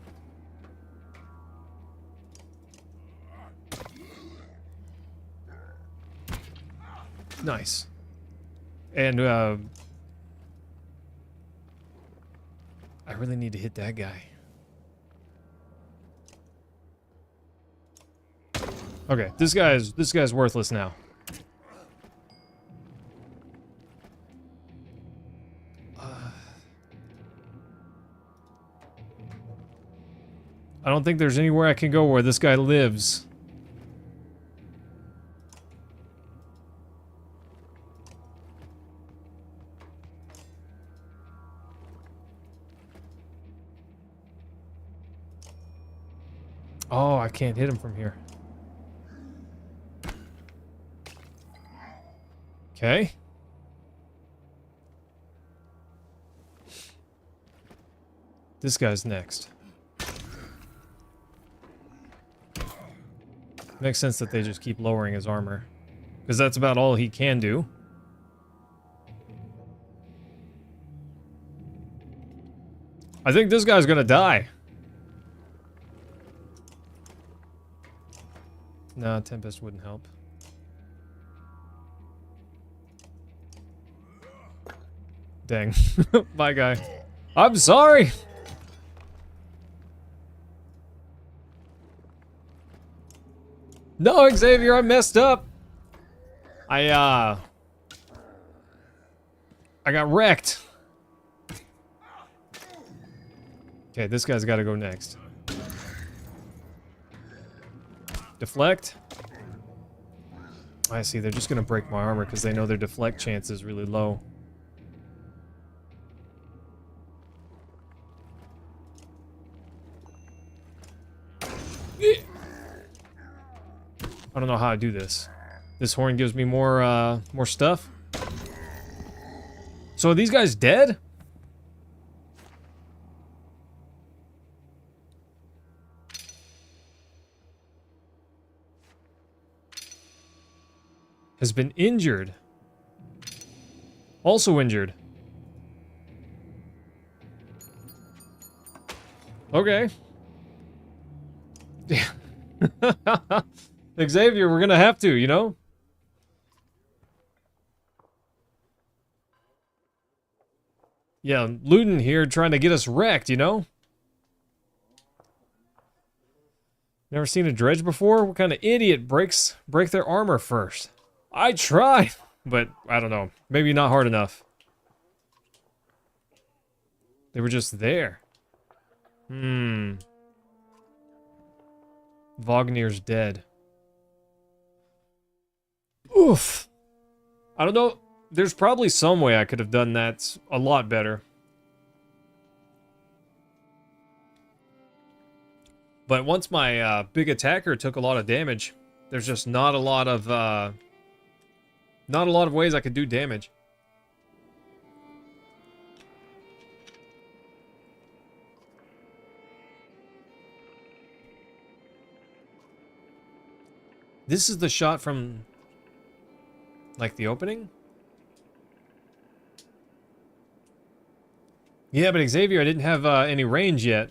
[SPEAKER 1] Nice. And I really need to hit that guy. Okay, this guy's worthless now. I don't think there's anywhere I can go where this guy lives. Oh, I can't hit him from here. Okay. This guy's next. Makes sense that they just keep lowering his armor. Because that's about all he can do. I think this guy's gonna die. Nah, Tempest wouldn't help. Dang. Bye, guy. I'm sorry! No, Xavier, I messed up! I got wrecked. Okay, this guy's gotta go next. Deflect. I see, they're just gonna break my armor because they know their deflect chance is really low. I don't know how I do this. This horn gives me more stuff. So are these guys dead? Has been injured. Also injured. Okay. Xavier, we're gonna have to, you know? Yeah, Luton here trying to get us wrecked, you know? Never seen a dredge before? What kind of idiot break their armor first? I tried, but I don't know. Maybe not hard enough. They were just there. Vognir's dead. Oof. I don't know. There's probably some way I could have done that a lot better. But once my big attacker took a lot of damage, there's just not a lot of ways I could do damage. This is the shot from, like, the opening? Yeah, but Xavier, I didn't have any range yet.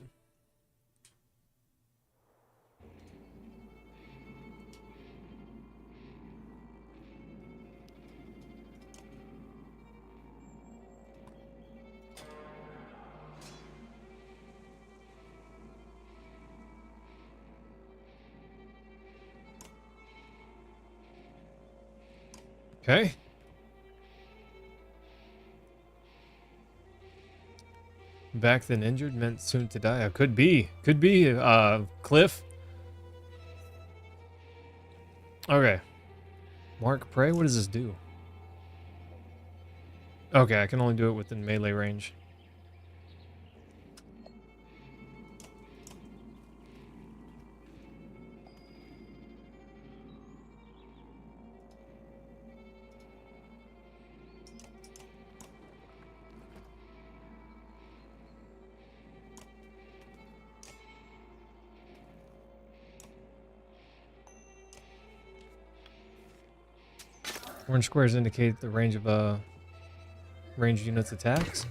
[SPEAKER 1] Okay. Back then injured meant soon to die. Could be, Cliff. Okay. Mark Prey, what does this do? Okay, I can only do it within melee range. Orange squares indicate the range of ranged units' attacks.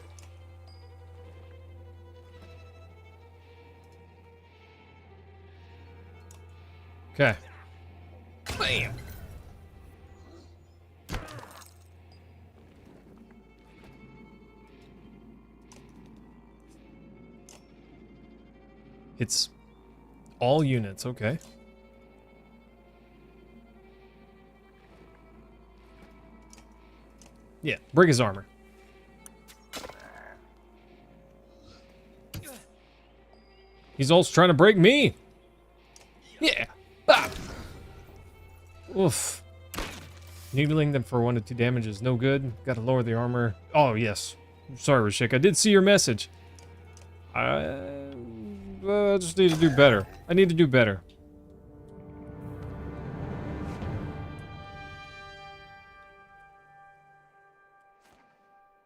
[SPEAKER 1] Okay. Bam! It's all units, okay. Yeah, break his armor. He's also trying to break me. Yeah. Ah. Oof. Needling them for 1 to 2 damage is no good. Gotta lower the armor. Oh, yes. Sorry, Rashik. I did see your message. I just need to do better. I need to do better.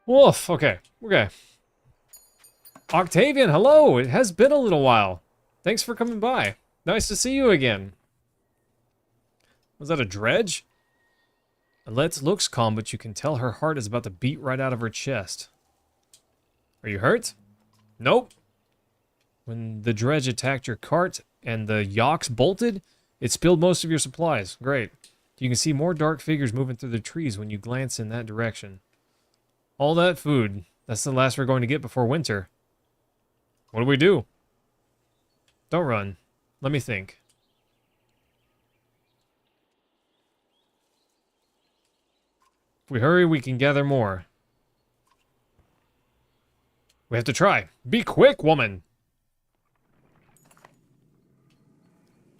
[SPEAKER 1] Woof, okay, okay. Octavian, hello! It has been a little while. Thanks for coming by. Nice to see you again. Was that a dredge? Alette's looks calm, but you can tell her heart is about to beat right out of her chest. Are you hurt? Nope. When the dredge attacked your cart and the yaks bolted, it spilled most of your supplies. Great. You can see more dark figures moving through the trees when you glance in that direction. All that food. That's the last we're going to get before winter. What do we do? Don't run. Let me think. If we hurry, we can gather more. We have to try. Be quick, woman!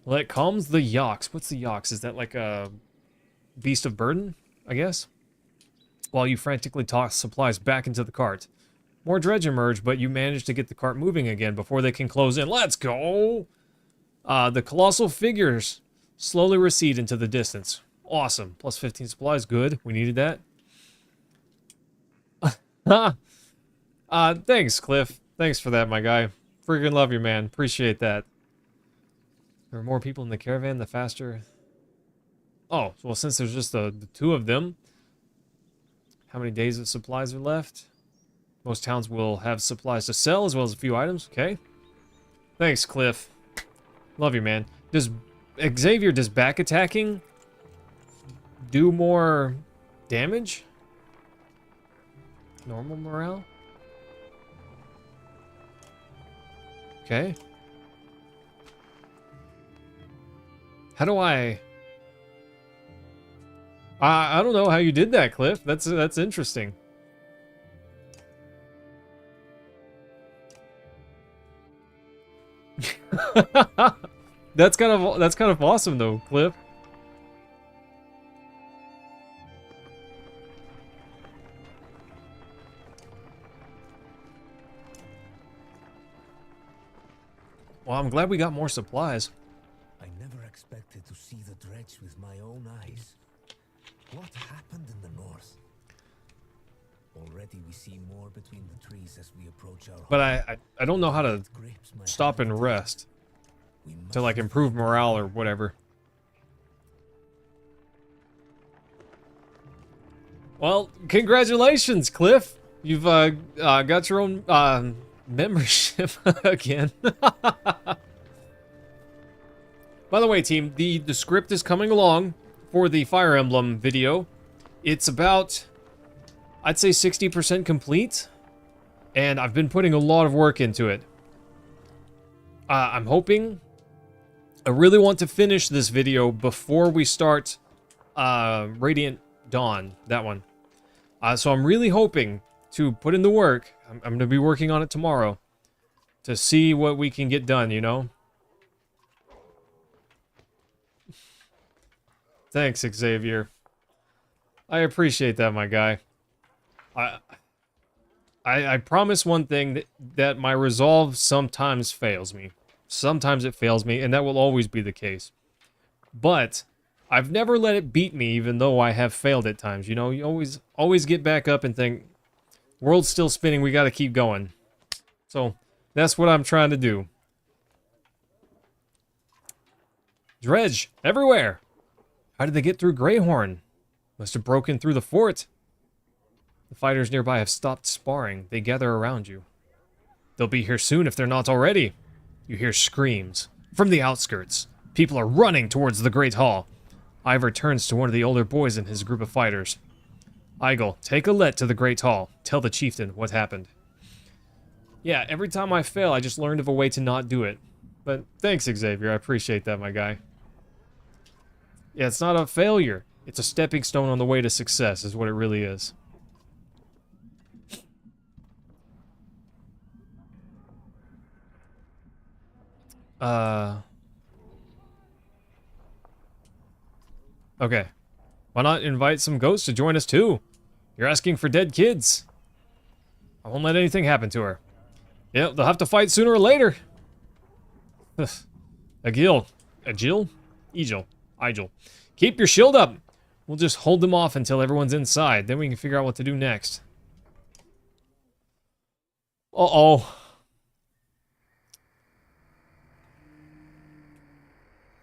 [SPEAKER 1] Well, it calms the yaks. What's the yaks? Is that like a beast of burden, I guess? While you frantically toss supplies back into the cart. More dredge emerge, but you manage to get the cart moving again before they can close in. Let's go! The colossal figures slowly recede into the distance. Awesome. Plus 15 supplies. Good. We needed that. Thanks, Cliff. Thanks for that, my guy. Freaking love you, man. Appreciate that. There are more people in the caravan, the faster... Oh, well, since there's just the two of them, how many days of supplies are left? Most towns will have supplies to sell, as well as a few items. Okay. Thanks, Cliff. Love you, man. Does back attacking do more damage? Normal morale? Okay. How do I don't know how you did that, Cliff. That's interesting. That's kind of awesome though, Cliff. Well, I'm glad we got more supplies.
[SPEAKER 3] I never expected to see the dredge with my own eyes. What happened in the north? Already we see more between the trees as we approach our
[SPEAKER 1] But
[SPEAKER 3] home.
[SPEAKER 1] I don't know how to
[SPEAKER 3] Grips my
[SPEAKER 1] stop and
[SPEAKER 3] hand.
[SPEAKER 1] rest
[SPEAKER 3] We
[SPEAKER 1] to like
[SPEAKER 3] must
[SPEAKER 1] improve morale or whatever. Well, congratulations, Cliff. You've got your own membership again. By the way, team, the script is coming along for the Fire Emblem video. It's about, I'd say, 60% complete, and I've been putting a lot of work into it. I'm hoping, I really want to finish this video before we start Radiant Dawn, that one. So I'm really hoping to put in the work. I'm going to be working on it tomorrow to see what we can get done, you know? Thanks, Xavier. I appreciate that, my guy. I promise one thing, that my resolve sometimes fails me. Sometimes it fails me, and that will always be the case. But I've never let it beat me, even though I have failed at times. You know, you always get back up and think, world's still spinning, we gotta keep going. So, that's what I'm trying to do. Dredge, everywhere! How did they get through Greyhorn? Must have broken through the fort. The fighters nearby have stopped sparring. They gather around you. They'll be here soon if they're not already. You hear screams. From the outskirts, people are running towards the Great Hall. Ivor turns to one of the older boys in his group of fighters. Eigel, take Alette to the Great Hall. Tell the chieftain what happened. Yeah, every time I fail, I just learned of a way to not do it. But thanks, Xavier. I appreciate that, my guy. Yeah, it's not a failure. It's a stepping stone on the way to success, is what it really is. Okay. Why not invite some ghosts to join us too? You're asking for dead kids. I won't let anything happen to her. Yeah, they'll have to fight sooner or later. Agil. Agil? Egil. Igil. Keep your shield up. We'll just hold them off until everyone's inside. Then we can figure out what to do next. Uh-oh.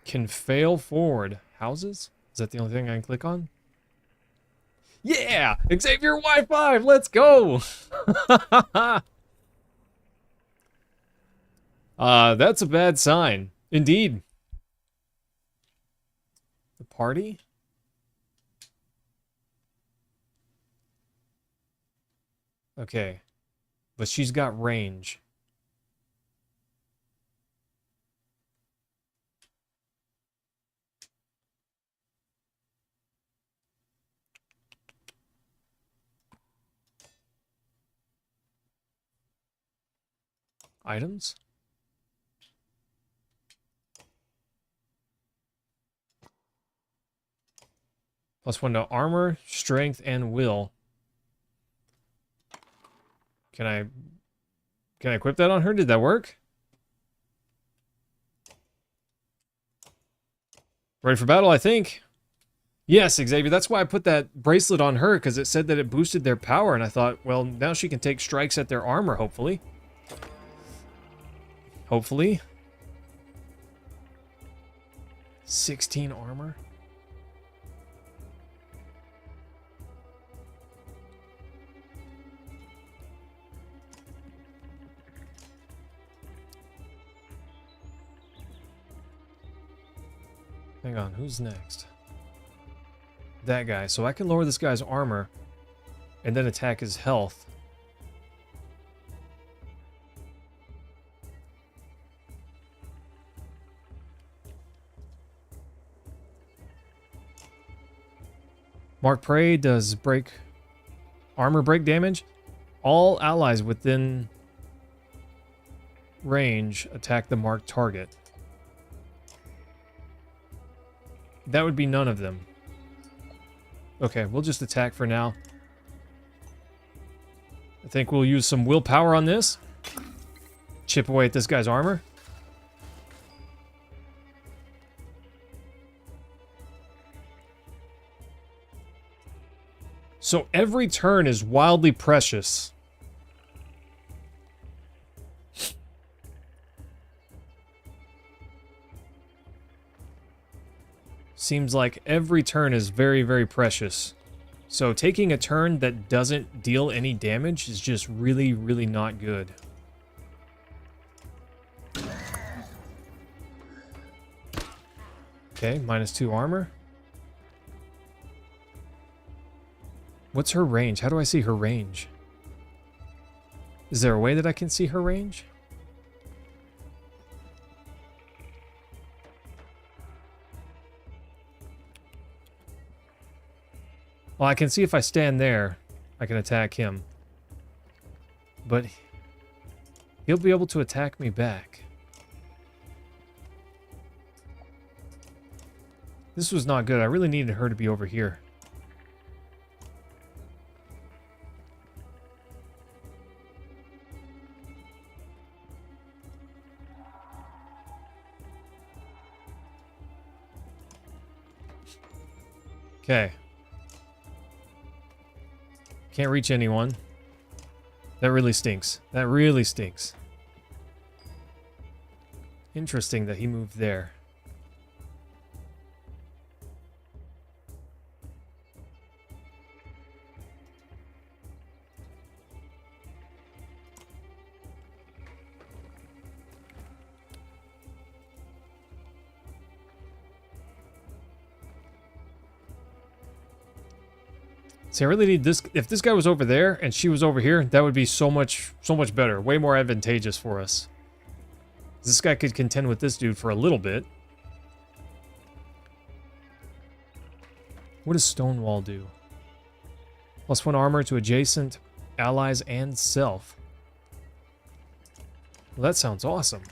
[SPEAKER 1] Can fail forward. Houses? Is that the only thing I can click on? Yeah! Xavier Y5! Let's go! That's a bad sign. Indeed. The party? Okay. But she's got range. Items? +1 to armor, strength, and will. Can I equip that on her? Did that work? Ready for battle, I think. Yes, Xavier, that's why I put that bracelet on her, because it said that it boosted their power, and I thought, well, now she can take strikes at their armor, hopefully. Hopefully. 16 armor. Hang on, who's next? That guy. So I can lower this guy's armor and then attack his health. Mark Prey does armor break damage. All allies within range attack the marked target. That would be none of them. Okay, we'll just attack for now. I think we'll use some willpower on this. Chip away at this guy's armor. So every turn is wildly precious. Seems like every turn is very, very precious. So taking a turn that doesn't deal any damage is just really, really not good. Okay, -2 armor. What's her range? How do I see her range? Is there a way that I can see her range? Well, I can see if I stand there, I can attack him. But he'll be able to attack me back. This was not good. I really needed her to be over here. Okay. Can't reach anyone. That really stinks. That really stinks. Interesting that he moved there. See, I really need this. If this guy was over there and she was over here, that would be so much better. Way more advantageous for us. This guy could contend with this dude for a little bit. What does Stonewall do? +1 armor to adjacent allies and self. Well, that sounds awesome.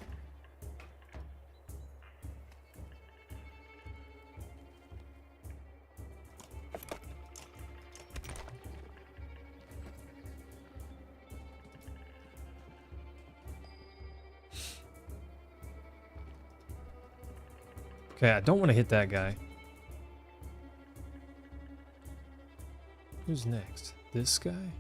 [SPEAKER 1] Okay, I don't want to hit that guy. Who's next? This guy?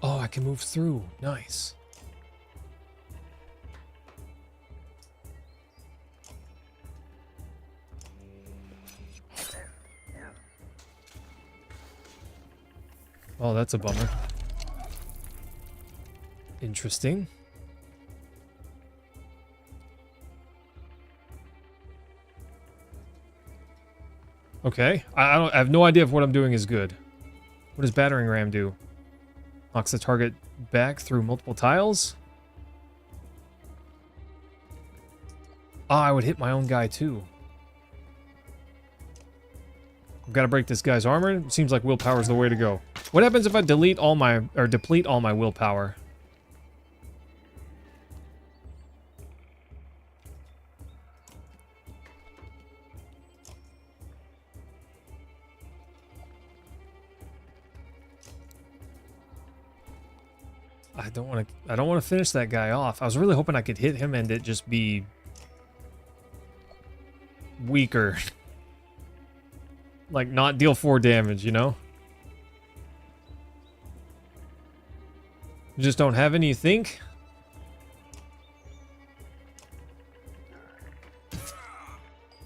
[SPEAKER 1] Oh, I can move through. Nice. Oh, that's a bummer. Interesting. Okay. I have no idea if what I'm doing is good. What does battering ram do? Knocks the target back through multiple tiles? Oh, I would hit my own guy too. I've got to break this guy's armor. Seems like willpower is the way to go. What happens if I delete all my, or deplete all my willpower? I don't want to finish that guy off. I was really hoping I could hit him and it just be weaker. Like not deal 4 damage, you know? You just don't have any, you think?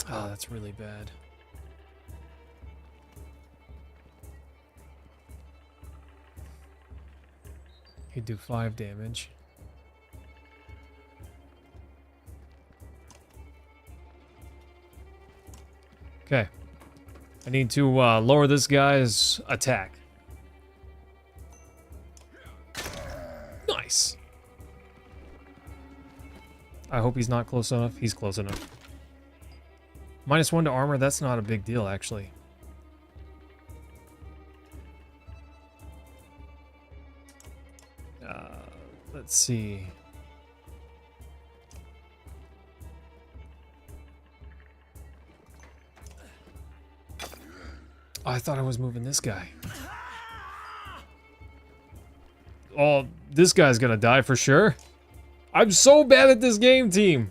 [SPEAKER 1] Oh, that's really bad. He'd do 5 damage. Okay. I need to lower this guy's attack. Nice. I hope he's not close enough. He's close enough. -1 to armor, that's not a big deal, actually. Let's see. Oh, I thought I was moving this guy. Oh, this guy's gonna die for sure. I'm so bad at this game, team.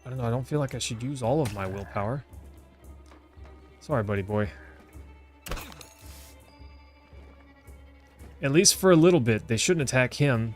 [SPEAKER 1] I don't know, I don't feel like I should use all of my willpower. Sorry, buddy boy. At least for a little bit, they shouldn't attack him.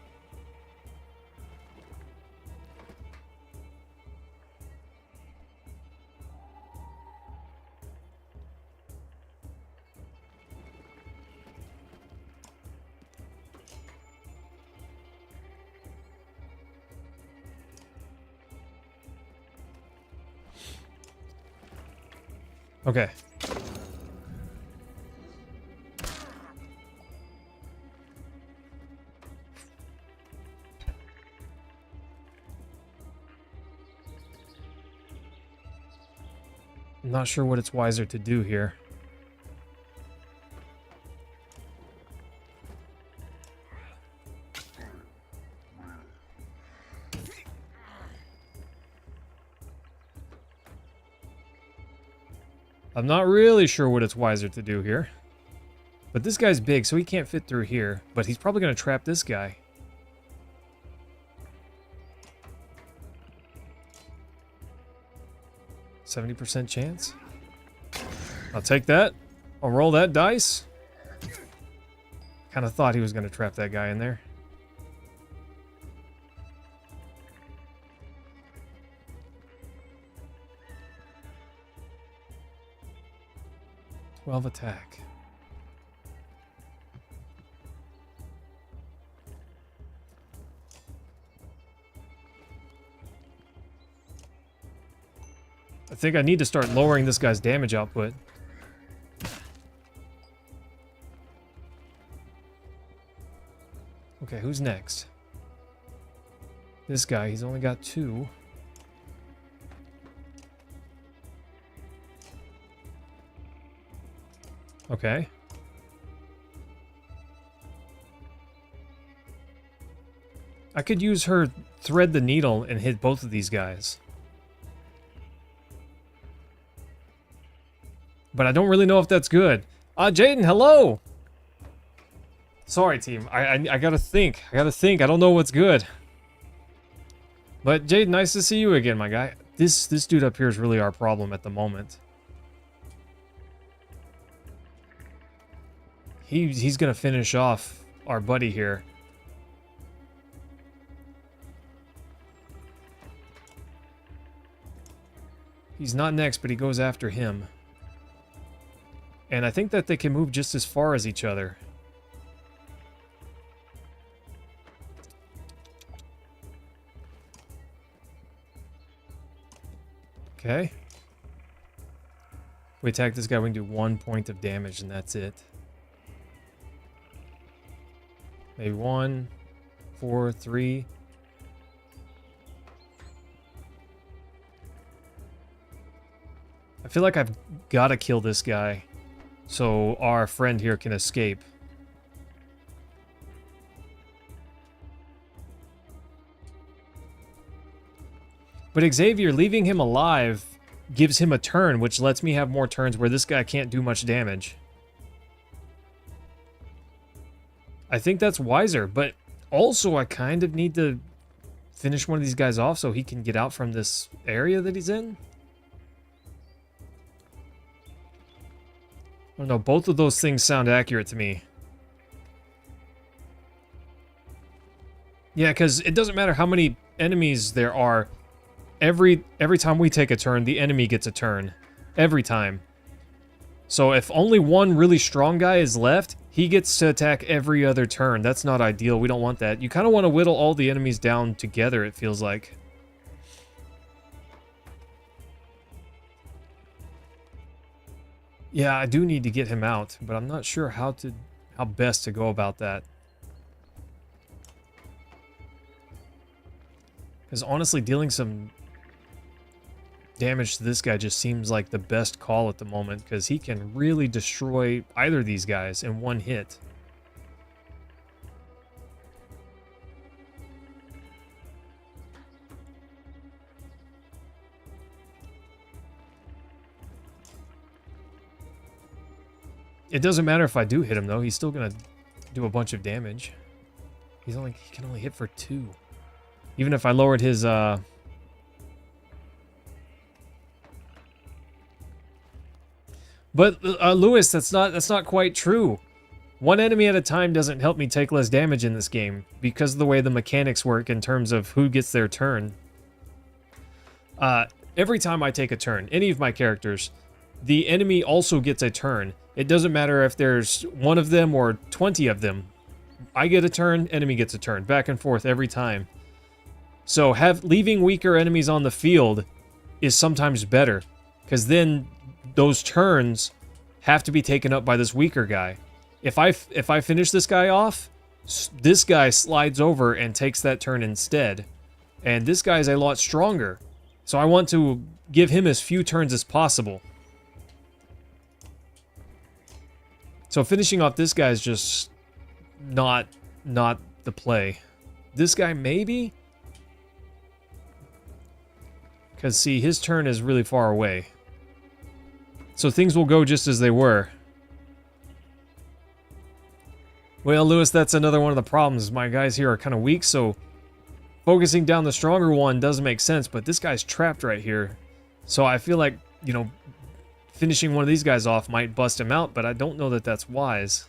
[SPEAKER 1] Okay. I'm not sure what it's wiser to do here. I'm not really sure what it's wiser to do here. But this guy's big, so he can't fit through here. But he's probably going to trap this guy. %70 chance. I'll take that. I'll roll that dice. Kind of thought he was going to trap that guy in there. .12 attack. I think I need to start lowering this guy's damage output. Okay, who's next? This guy, he's only got 2. Okay. I could use her thread the needle and hit both of these guys. But I don't really know if that's good. Jaden, hello! Sorry, team. I gotta think. I don't know what's good. But Jaden, nice to see you again, my guy. This dude up here is really our problem at the moment. He's gonna finish off our buddy here. He's not next, but he goes after him. And I think that they can move just as far as each other. Okay. We attack this guy, we can do 1 point of damage, and that's it. Maybe 1, 4, 3. I feel like I've got to kill this guy so our friend here can escape. But Xavier, leaving him alive gives him a turn, which lets me have more turns where this guy can't do much damage. I think that's wiser, but also I kind of need to finish one of these guys off so he can get out from this area that he's in. I don't know, both of those things sound accurate to me. Yeah, because it doesn't matter how many enemies there are. Every time we take a turn, the enemy gets a turn. Every time. So if only one really strong guy is left, he gets to attack every other turn. That's not ideal. We don't want that. You kind of want to whittle all the enemies down together, it feels like. Yeah, I do need to get him out, but I'm not sure how best to go about that. Because honestly, dealing some damage to this guy just seems like the best call at the moment, because he can really destroy either of these guys in one hit. It doesn't matter if I do hit him, though. He's still gonna do a bunch of damage. He can only hit for 2. Even if I lowered his, But, Lewis, that's not quite true. One enemy at a time doesn't help me take less damage in this game, because of the way the mechanics work in terms of who gets their turn. Every time I take a turn, any of my characters, the enemy also gets a turn. It doesn't matter if there's 1 of them or 20 of them. I get a turn, enemy gets a turn, back and forth every time. So leaving weaker enemies on the field is sometimes better, because then those turns have to be taken up by this weaker guy. If I finish this guy off, this guy slides over and takes that turn instead. And this guy is a lot stronger. So I want to give him as few turns as possible. So finishing off this guy is just not the play. This guy maybe? Because see, his turn is really far away. So things will go just as they were. Well, Lewis, that's another one of the problems. My guys here are kind of weak, so focusing down the stronger one doesn't make sense, but this guy's trapped right here. So I feel like, you know, finishing one of these guys off might bust him out, but I don't know that that's wise.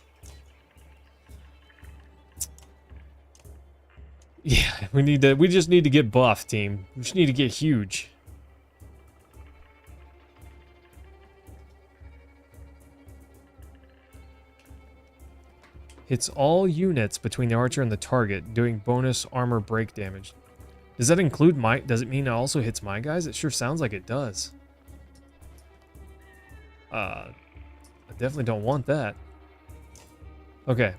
[SPEAKER 1] Yeah, we just need to get buffed, team. We just need to get huge. Hits all units between the archer and the target, doing bonus armor break damage. Does that include does it mean it also hits my guys? It sure sounds like it does. I definitely don't want that. Okay.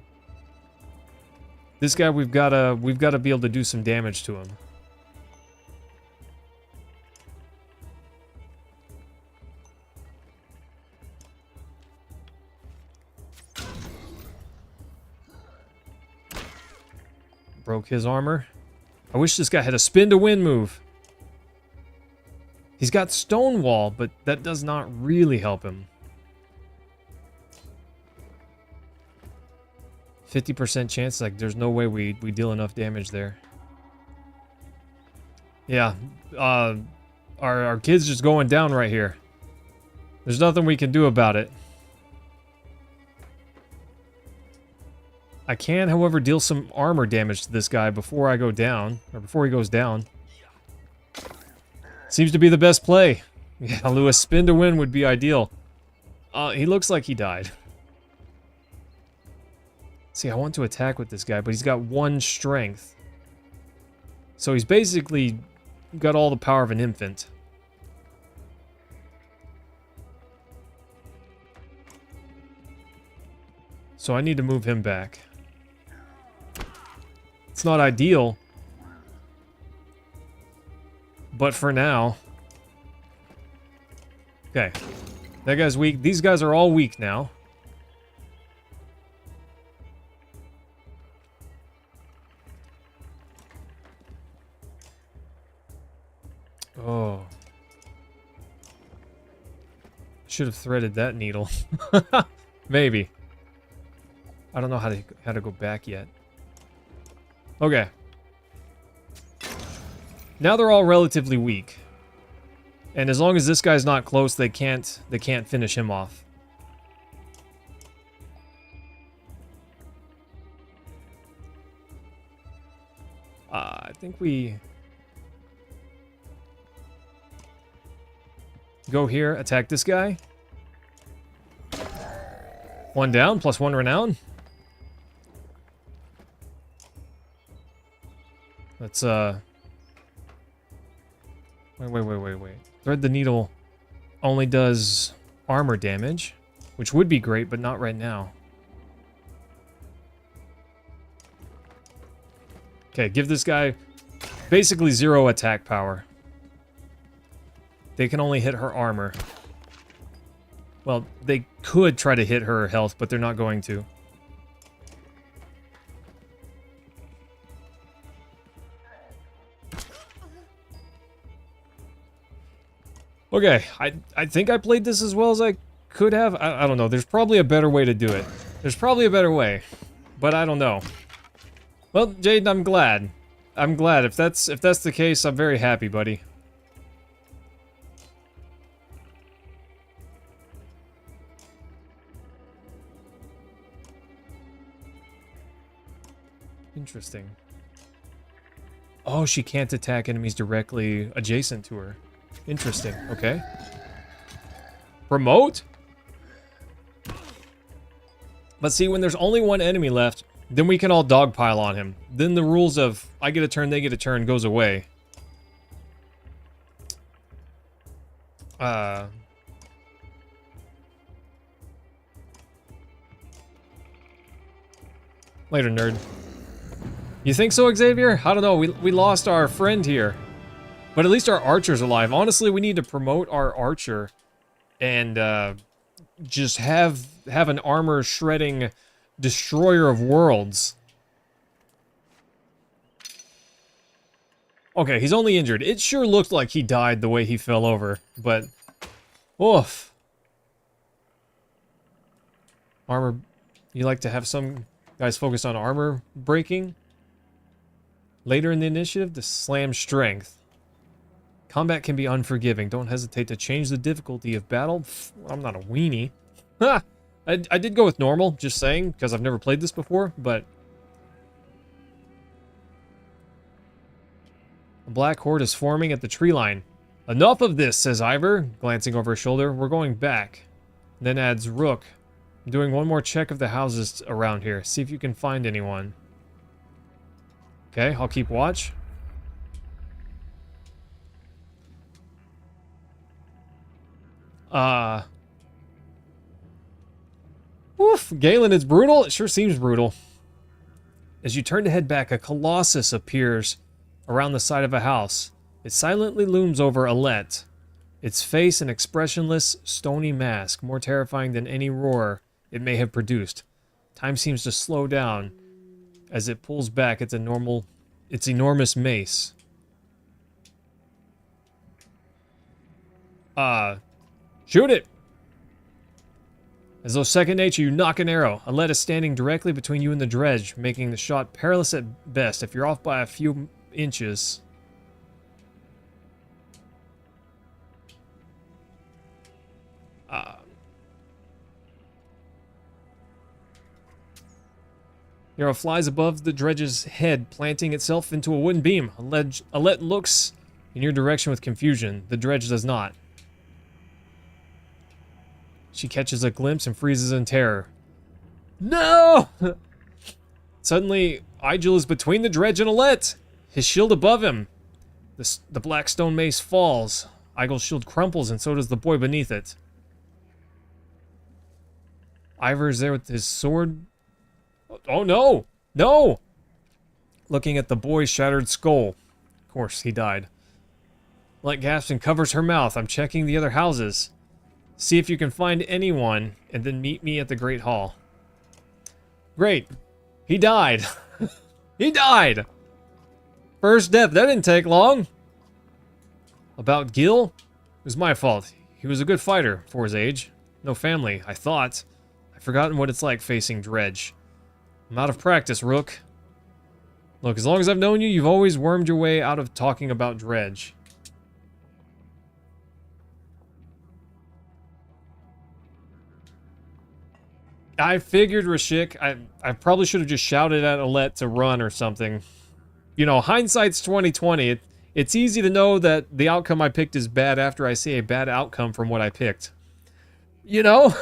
[SPEAKER 1] This guy, we've gotta be able to do some damage to him. Broke his armor. I wish this guy had a spin to win move. He's got Stonewall, but that does not really help him. 50% chance, like there's no way we deal enough damage there. Yeah, our kid's just going down right here. There's nothing we can do about it. I can, however, deal some armor damage to this guy before I go down, or before he goes down. Seems to be the best play. Yeah, Lewis, spin to win would be ideal. He looks like he died. See, I want to attack with this guy, but he's got 1 strength. So he's basically got all the power of an infant. So I need to move him back. It's not ideal. But for now... Okay. That guy's weak. These guys are all weak now. Oh. Should have threaded that needle. Maybe. I don't know how to go back yet. Okay. Now they're all relatively weak. And as long as this guy's not close, they can't finish him off. I think we go here, attack this guy. 1 down, plus 1 renown. Let's, Wait. Thread the needle only does armor damage, which would be great, but not right now. Okay, give this guy basically 0 attack power. They can only hit her armor. Well, they could try to hit her health, but they're not going to. Okay, I think I played this as well as I could have. I don't know. There's probably a better way to do it. There's probably a better way, but I don't know. Well, Jaden, I'm glad. I'm glad. If that's the case, I'm very happy, buddy. Interesting. Oh, she can't attack enemies directly adjacent to her. Interesting. Okay. Promote? But see, when there's only 1 enemy left, then we can all dogpile on him. Then the rules of I get a turn, they get a turn goes away. Later, nerd. You think so, Xavier? I don't know. We lost our friend here. But at least our archer's alive. Honestly, we need to promote our archer and just have an armor shredding destroyer of worlds. Okay, he's only injured. It sure looked like he died the way he fell over, but oof. Armor, you like to have some guys focus on armor breaking? Later in the initiative, to slam strength. Combat can be unforgiving. Don't hesitate to change the difficulty of battle. I'm not a weenie. Ha! I did go with normal, just saying, because I've never played this before, but... A black horde is forming at the tree line. Enough of this, says Ivor, glancing over his shoulder. We're going back. Then adds Rook. I'm doing one more check of the houses around here. See if you can find anyone. Okay, I'll keep watch. Oof, Galen, it's brutal? It sure seems brutal. As you turn to head back, a colossus appears around the side of a house. It silently looms over Alette. Its face an expressionless, stony mask, more terrifying than any roar it may have produced. Time seems to slow down as it pulls back into normal its enormous mace. Shoot it! As though second nature, you knock an arrow. A lead is standing directly between you and the dredge, making the shot perilous at best. If you're off by a few inches... The arrow flies above the dredge's head, planting itself into a wooden beam. Alette looks in your direction with confusion. The dredge does not. She catches a glimpse and freezes in terror. No! Suddenly, Igel is between the dredge and Alette. His shield above him. The black stone mace falls. Igel's shield crumples, and so does the boy beneath it. Ivor is there with his sword. Oh no! No! Looking at the boy's shattered skull. Of course, he died. Alette gasps and covers her mouth. I'm checking the other houses. See if you can find anyone, and then meet me at the Great Hall. Great. He died. He died! First death. That didn't take long. About Gil? It was my fault. He was a good fighter for his age. No family, I thought. I've forgotten what it's like facing Dredge. I'm out of practice, Rook. Look, as long as I've known you, you've always wormed your way out of talking about Dredge. I figured, Rashik, I probably should have just shouted at Alette to run or something. You know, hindsight's 2020. It's easy to know that the outcome I picked is bad after I see a bad outcome from what I picked. You know?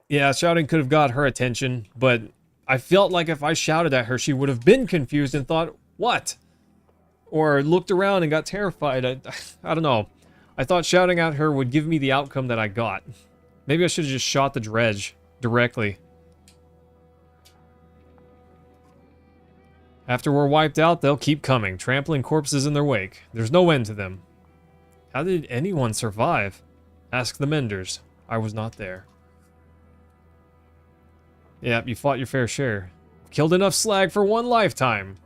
[SPEAKER 1] Yeah, shouting could have got her attention, but I felt like if I shouted at her, she would have been confused and thought, what? Or looked around and got terrified. I don't know. I thought shouting at her would give me the outcome that I got. Maybe I should have just shot the dredge directly. After we're wiped out, they'll keep coming, trampling corpses in their wake. There's no end to them. How did anyone survive? Ask the Menders. I was not there. Yep, you fought your fair share. Killed enough slag for one lifetime.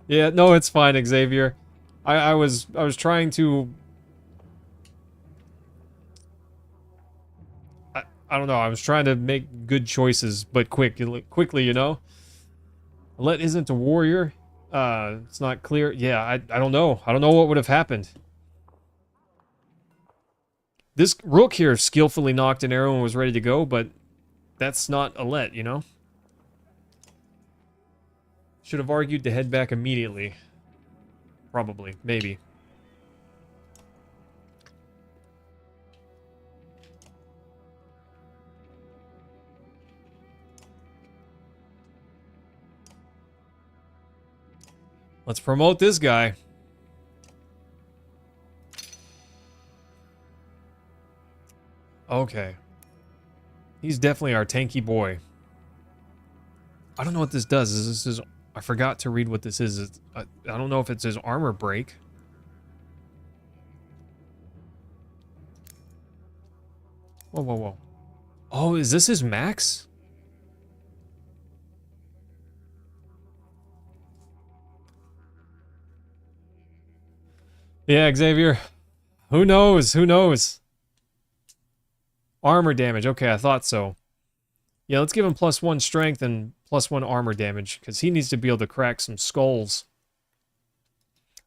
[SPEAKER 1] Yeah, no, it's fine, Xavier. I was trying to... I don't know, I was trying to make good choices, but quickly, you know? Alette isn't a warrior. It's not clear. Yeah, I don't know. I don't know what would have happened. This Rook here skillfully knocked an arrow and was ready to go, but that's not Alette, you know? Should have argued to head back immediately. Probably. Maybe. Let's promote this guy. Okay. He's definitely our tanky boy. I don't know what this does. Is this his... I forgot to read what this is. I don't know if it's his armor break. Whoa, whoa, whoa. Oh, is this his max? Yeah, Xavier. Who knows? Who knows? Armor damage. Okay, I thought so. Yeah, let's give him +1 strength and +1 armor damage, because he needs to be able to crack some skulls.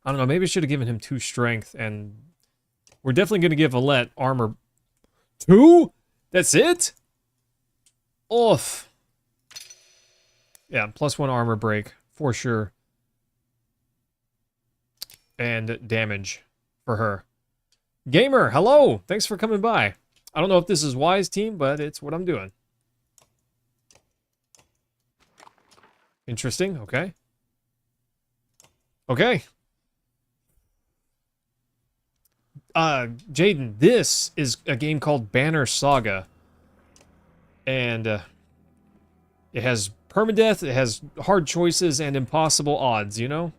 [SPEAKER 1] I don't know, maybe I should have given him 2 strength, and we're definitely going to give Alette armor... 2? That's it? Oof. Yeah, +1 armor break, for sure. And damage for her. Gamer, hello! Thanks for coming by. I don't know if this is wise, team, but it's what I'm doing. Interesting, okay. Okay. Jaden, this is a game called Banner Saga. And, it has permadeath, it has hard choices, and impossible odds, you know?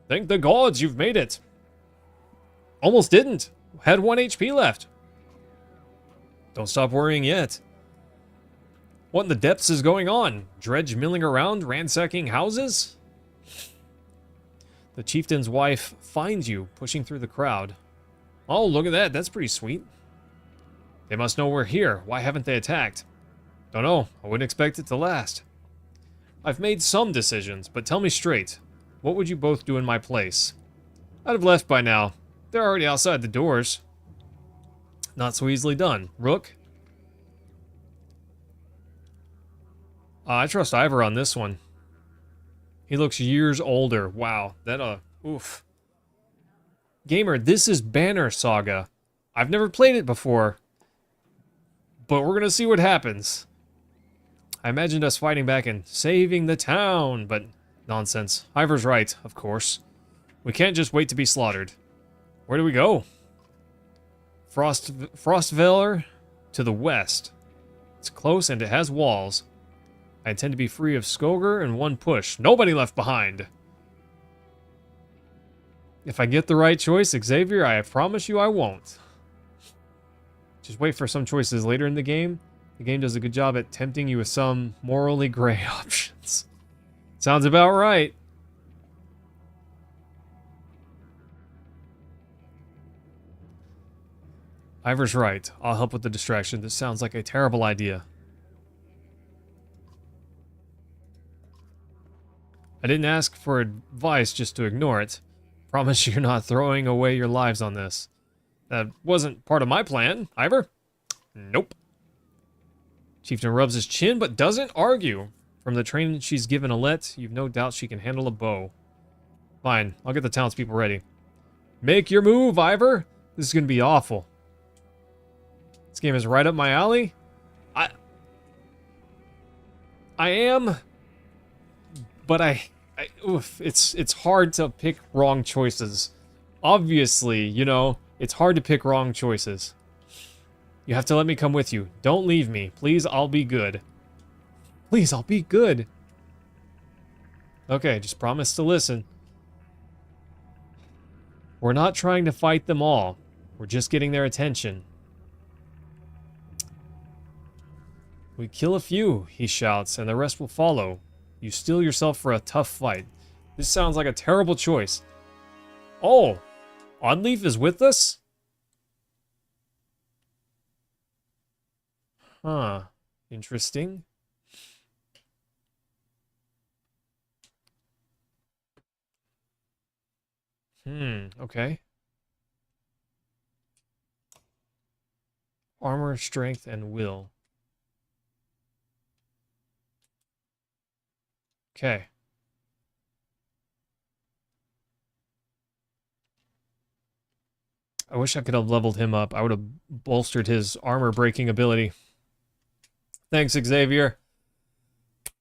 [SPEAKER 1] Thank the gods you've made it. Almost didn't. Had 1 HP left. Don't stop worrying yet. What in the depths is going on? Dredge milling around, ransacking houses? The chieftain's wife finds you, pushing through the crowd. Oh, look at that. That's pretty sweet. They must know we're here. Why haven't they attacked? Don't know. I wouldn't expect it to last. I've made some decisions, but tell me straight. What would you both do in my place? I'd have left by now. They're already outside the doors. Not so easily done. Rook? I trust Ivor on this one. He looks years older. Wow. That, oof. Gamer, this is Banner Saga. I've never played it before. But we're gonna see what happens. I imagined us fighting back and saving the town, but nonsense. Ivor's right, of course. We can't just wait to be slaughtered. Where do we go? Frostveller to the west. It's close and it has walls. I intend to be free of Skoger in one push. Nobody left behind. If I get the right choice, Xavier, I promise you I won't. Just wait for some choices later in the game. The game does a good job at tempting you with some morally gray options. Sounds about right. Ivor's right. I'll help with the distraction. This sounds like a terrible idea. I didn't ask for advice just to ignore it. Promise you're not throwing away your lives on this. That wasn't part of my plan, Ivor. Nope. Chieftain rubs his chin, but doesn't argue. From the training she's given Alette, you've no doubt she can handle a bow. Fine, I'll get the townspeople ready. Make your move, Ivor. This is going to be awful. This game is right up my alley. I am, but oof, it's hard to pick wrong choices. Obviously, you know, it's hard to pick wrong choices. You have to let me come with you. Don't leave me. Please, I'll be good. Please, I'll be good. Okay, just promise to listen. We're not trying to fight them all. We're just getting their attention. We kill a few, he shouts, and the rest will follow. You steel yourself for a tough fight. This sounds like a terrible choice. Oh, Oddleaf is with us? Huh. Interesting. Okay. Armor, strength, and will. Okay. I wish I could have leveled him up. I would have bolstered his armor breaking ability. Thanks, Xavier.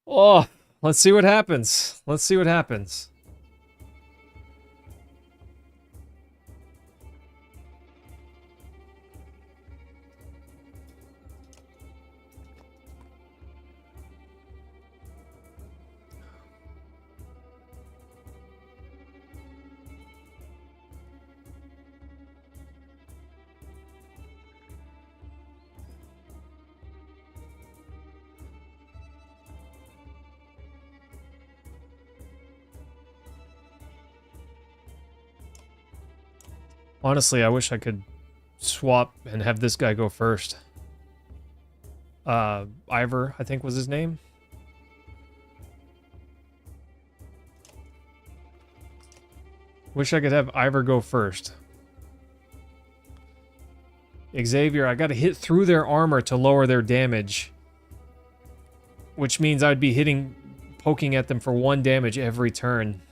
[SPEAKER 1] Oh, let's see what happens. Let's see what happens. Honestly, I wish I could swap and have this guy go first. Ivor, I think was his name. Wish I could have Ivor go first. Xavier, I gotta hit through their armor to lower their damage. Which means I'd be poking at them for 1 damage every turn.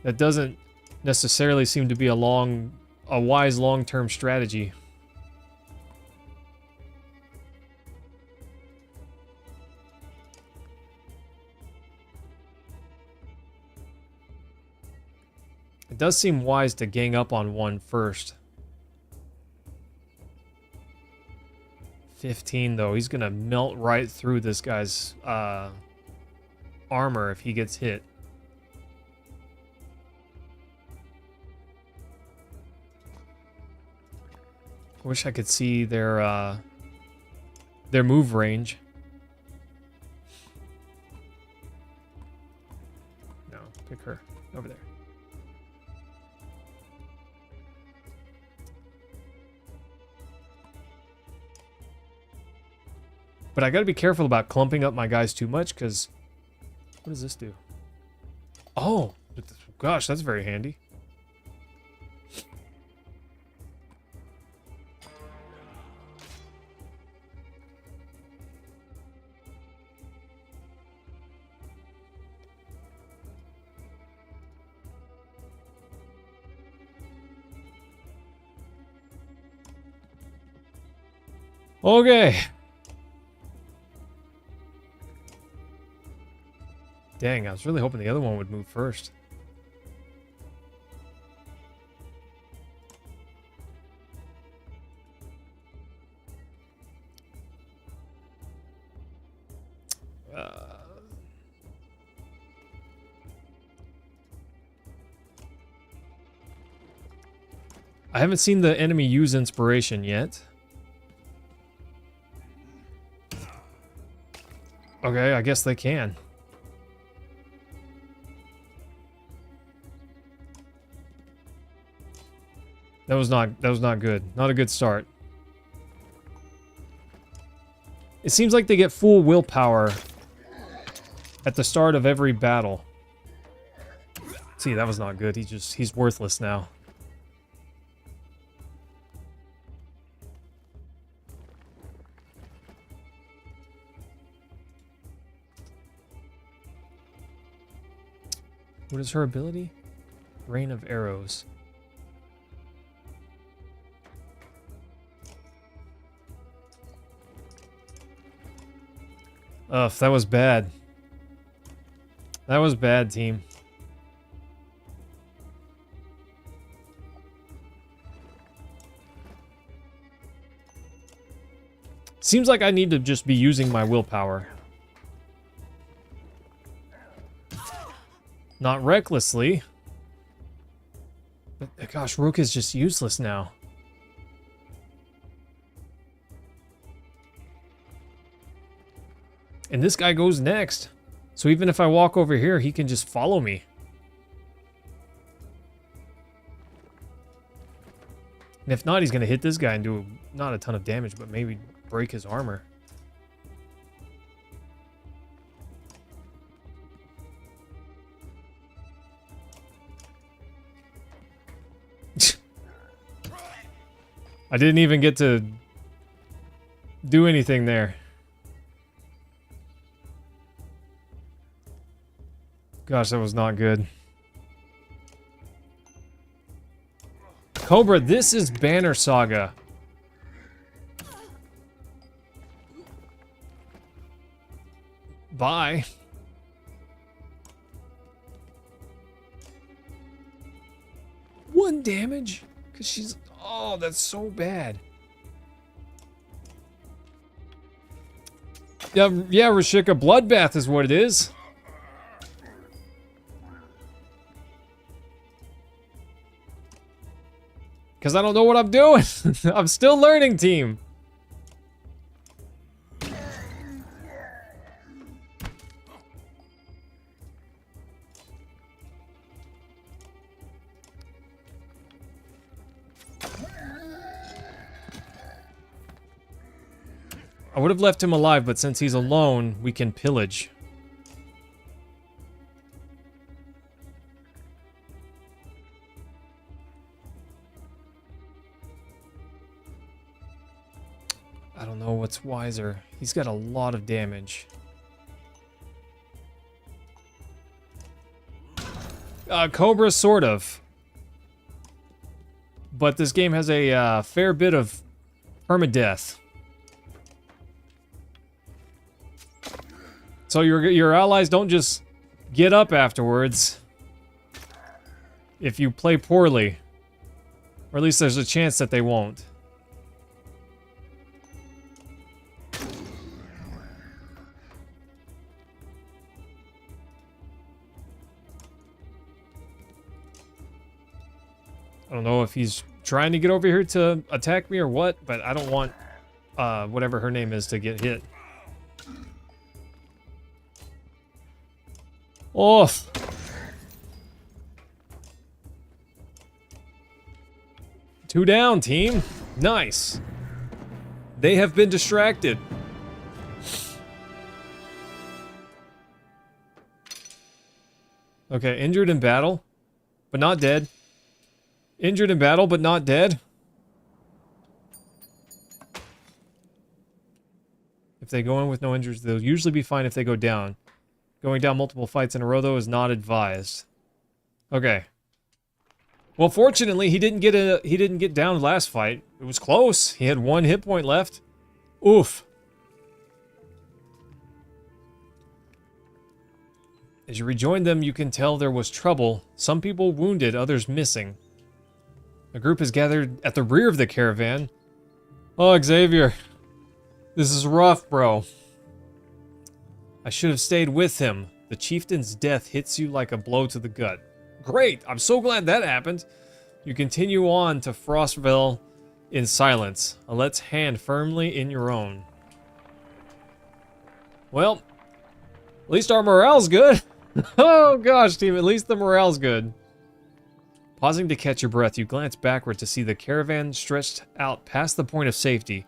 [SPEAKER 1] That doesn't necessarily seem to be a wise long-term strategy. It does seem wise to gang up on one first. 15 though, he's gonna melt right through this guy's armor if he gets hit. Wish I could see their move range. No, pick her. Over there. But I gotta be careful about clumping up my guys too much, because... What does this do? Oh! Gosh, that's very handy. Okay. Dang, I was really hoping the other one would move first. I haven't seen the enemy use inspiration yet. Okay, I guess they can. That was not good. Not a good start. It seems like they get full willpower at the start of every battle. See, that was not good. He's worthless now. What is her ability? Rain of arrows. Ugh, that was bad. That was bad, team. Seems like I need to just be using my willpower. Not recklessly. But gosh, Rook is just useless now. And this guy goes next. So even if I walk over here, he can just follow me. And if not, he's going to hit this guy and do not a ton of damage, but maybe break his armor. I didn't even get to do anything there. Gosh, that was not good. Cobra, this is Banner Saga. Bye. One damage? Because she's... Oh, that's so bad. Yeah, Rashika, bloodbath is what it is. Because I don't know what I'm doing. I'm still learning, team. I would have left him alive, but since he's alone, we can pillage. I don't know what's wiser. He's got a lot of damage. Cobra, sort of. But this game has a fair bit of permadeath. So your allies don't just get up afterwards if you play poorly. Or at least there's a chance that they won't. I don't know if he's trying to get over here to attack me or what, but I don't want whatever her name is to get hit. Off. Two down, team. Nice. They have been distracted. Okay, injured in battle, but not dead. Injured in battle, but not dead. If they go in with no injuries, they'll usually be fine if they go down. Going down multiple fights in a row, though, is not advised. Okay. Well, fortunately, he didn't get down last fight. It was close. He had 1 hit point left. Oof. As you rejoin them, you can tell there was trouble. Some people wounded, others missing. A group is gathered at the rear of the caravan. Oh, Xavier. This is rough, bro. I should have stayed with him. The chieftain's death hits you like a blow to the gut. Great! I'm so glad that happened. You continue on to Frostville in silence, Alet's hand firmly in your own. Well, at least our morale's good. Oh gosh, team, at least the morale's good. Pausing to catch your breath, you glance backward to see the caravan stretched out past the point of safety.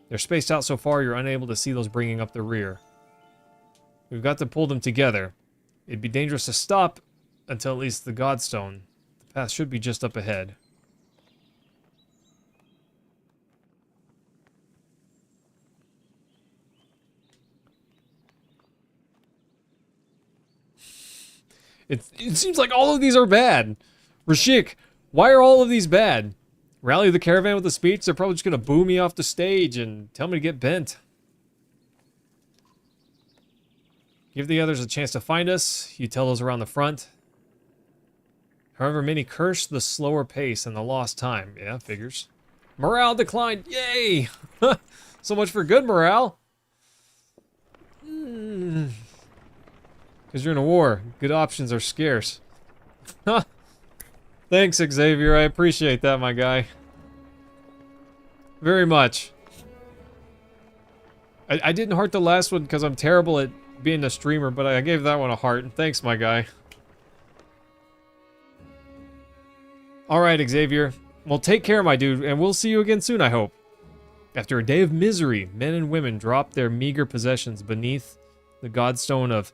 [SPEAKER 1] They're spaced out so far you're unable to see those bringing up the rear. We've got to pull them together. It'd be dangerous to stop until at least the Godstone. The path should be just up ahead. It seems like all of these are bad. Rashik, why are all of these bad? Rally the caravan with a speech? They're probably just going to boo me off the stage and tell me to get bent. Give the others a chance to find us. You tell those around the front. However, many curse the slower pace and the lost time. Yeah, figures. Morale declined. Yay! So much for good morale. Because you're in a war. Good options are scarce. Thanks, Xavier. I appreciate that, my guy. Very much. I didn't heart the last one because I'm terrible at being a streamer, but I gave that one a heart. Thanks, my guy. Alright, Xavier. Well, take care, my dude, and we'll see you again soon, I hope. After a day of misery, men and women dropped their meager possessions beneath the godstone of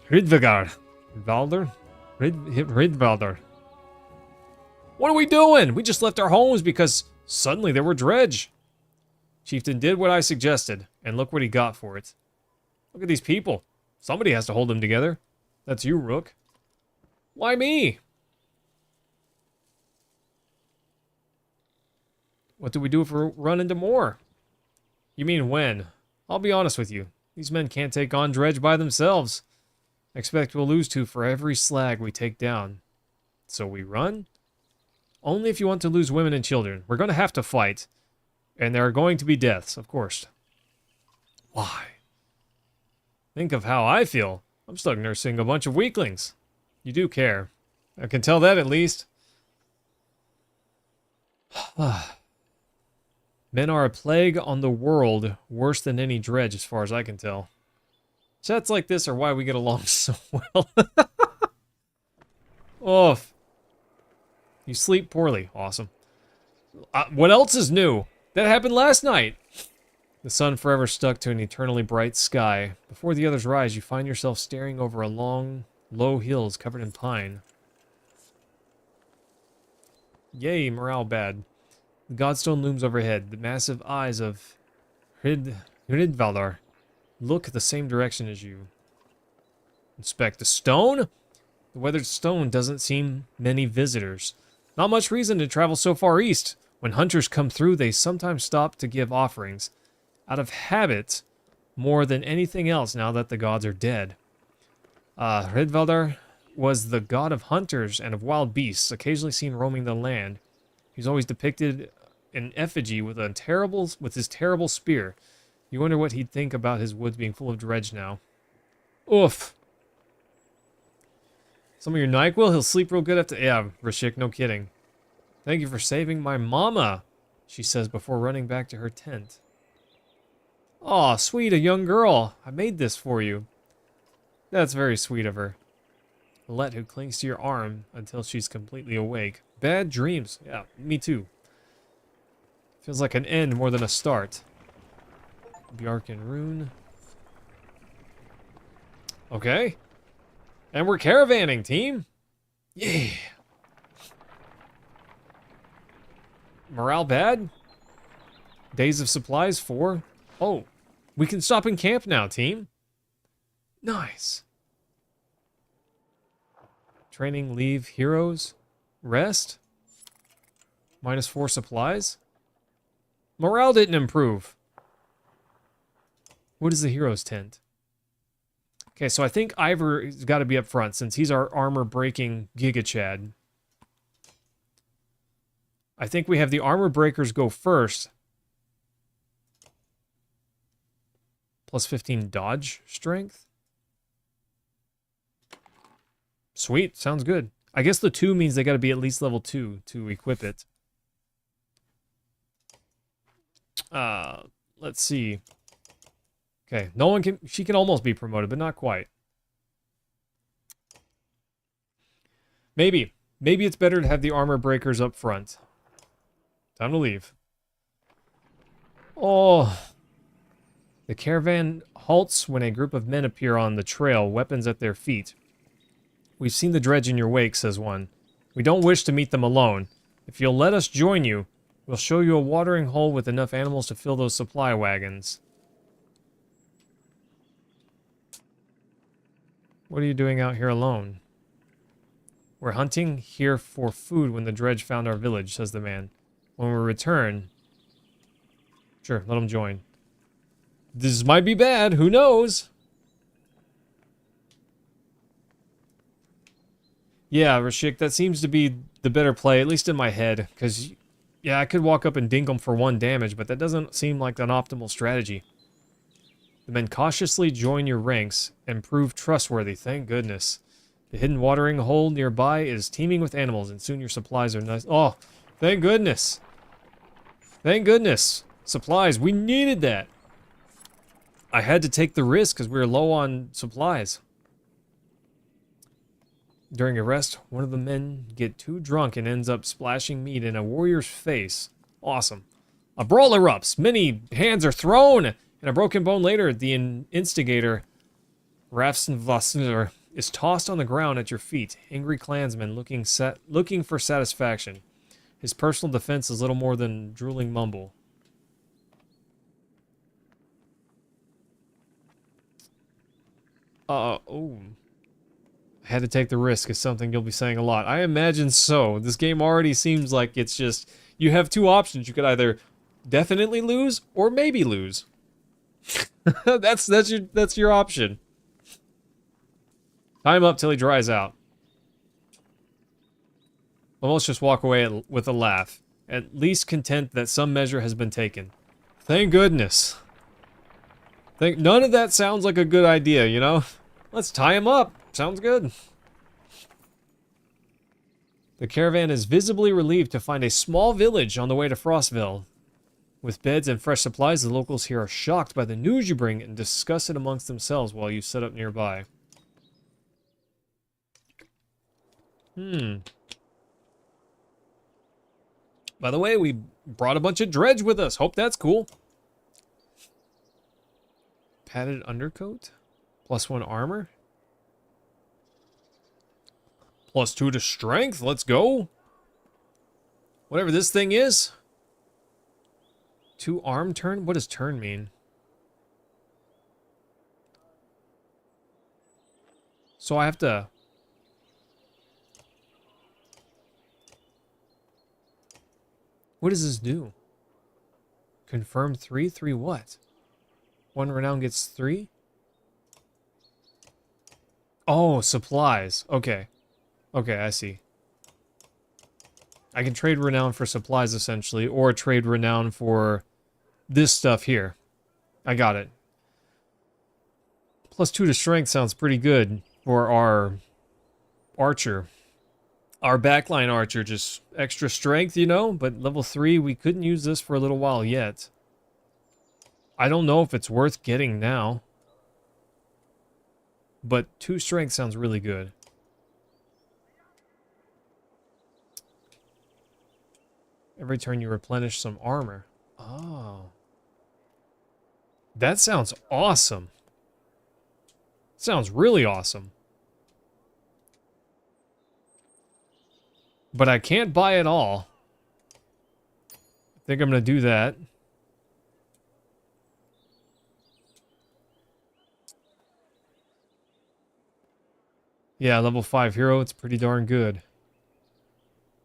[SPEAKER 1] Ridvagar. Ridvalder? Ridvalder. What are we doing? We just left our homes because suddenly there were dredge. Chieftain did what I suggested, and look what he got for it. Look at these people. Somebody has to hold them together. That's you, Rook. Why me? What do we do if we run into more? You mean when? I'll be honest with you. These men can't take on dredge by themselves. I expect we'll lose 2 for every slag we take down. So we run? Only if you want to lose women and children. We're going to have to fight. And there are going to be deaths, of course. Why? Think of how I feel. I'm stuck nursing a bunch of weaklings. You do care. I can tell that at least. Men are a plague on the world, worse than any dredge as far as I can tell. Chats like this are why we get along so well. Oof. You sleep poorly. Awesome. What else is new? That happened last night. The sun forever stuck to an eternally bright sky. Before the others rise, you find yourself staring over a long, low hills covered in pine. Yay, morale bad. The Godstone looms overhead. The massive eyes of Ridvaldar look the same direction as you. Inspect the stone? The weathered stone doesn't seem many visitors. Not much reason to travel so far east. When hunters come through, they sometimes stop to give offerings. Out of habit, more than anything else now that the gods are dead. Ridvaldar was the god of hunters and of wild beasts, occasionally seen roaming the land. He's always depicted in effigy with his terrible spear. You wonder what he'd think about his woods being full of dredge now. Oof. Some of your NyQuil, he'll sleep real good after... Yeah, Rashik, no kidding. Thank you for saving my mama, she says before running back to her tent. Aw, sweet, a young girl. I made this for you. That's very sweet of her. Let who clings to your arm until she's completely awake. Bad dreams. Yeah, me too. Feels like an end more than a start. Bjarken rune. Okay. And we're caravanning, team. Yeah. Morale bad? Days of supplies 4. Oh, we can stop and camp now, team. Nice. Training, leave, heroes, rest. -4 supplies. Morale didn't improve. What is the hero's tent? Okay, so I think Ivor's got to be up front since he's our armor-breaking Giga Chad. I think we have the armor breakers go first. +15 dodge strength. Sweet, sounds good. I guess the 2 means they got to be at least level 2 to equip it. Let's see. Okay, no one can... She can almost be promoted, but not quite. Maybe. Maybe it's better to have the armor breakers up front. Time to leave. Oh. The caravan halts when a group of men appear on the trail, weapons at their feet. We've seen the dredge in your wake, says one. We don't wish to meet them alone. If you'll let us join you, we'll show you a watering hole with enough animals to fill those supply wagons. What are you doing out here alone? We're hunting here for food when the dredge found our village, says the man. When we return... Sure, let them join. This might be bad, who knows? Yeah, Rashik, that seems to be the better play, at least in my head. Because, yeah, I could walk up and dink them for 1 damage, but that doesn't seem like an optimal strategy. The men cautiously join your ranks and prove trustworthy, thank goodness. The hidden watering hole nearby is teeming with animals, and soon your supplies are nice. Oh, thank goodness. Thank goodness. Supplies, we needed that. I had to take the risk because we were low on supplies. During a rest, one of the men get too drunk and ends up splashing meat in a warrior's face. Awesome. A brawl erupts. Many hands are thrown. And a broken bone later, the instigator, Rafsnvasnir, is tossed on the ground at your feet. Angry clansman looking for satisfaction. His personal defense is little more than drooling mumble. Oh. I had to take the risk is something you'll be saying a lot. I imagine so. This game already seems like it's just... You have 2 options. You could either definitely lose or maybe lose. that's your option. Tie him up till he dries out. Well, let's just walk away with a laugh. At least content that some measure has been taken. Thank goodness. None of that sounds like a good idea, you know? Let's tie him up. Sounds good. The caravan is visibly relieved to find a small village on the way to Frostville. With beds and fresh supplies, the locals here are shocked by the news you bring and discuss it amongst themselves while you set up nearby. By the way, we brought a bunch of dredge with us. Hope that's cool. Padded undercoat? +1 armor? +2 to strength? Let's go. Whatever this thing is. 2 arm turn? What does turn mean? So I have to... What does this do? Confirm 3? 3 what? 1 renown gets 3? Oh, supplies. Okay. Okay, I see. I can trade renown for supplies, essentially, or trade renown for this stuff here. I got it. +2 to strength sounds pretty good for archer. Our backline archer, just extra strength, you know? But level 3, we couldn't use this for a little while yet. I don't know if it's worth getting now. But 2 strength sounds really good. Every turn you replenish some armor. Oh. That sounds awesome. Sounds really awesome. But I can't buy it all. I think I'm going to do that. Yeah, level 5 hero, it's pretty darn good.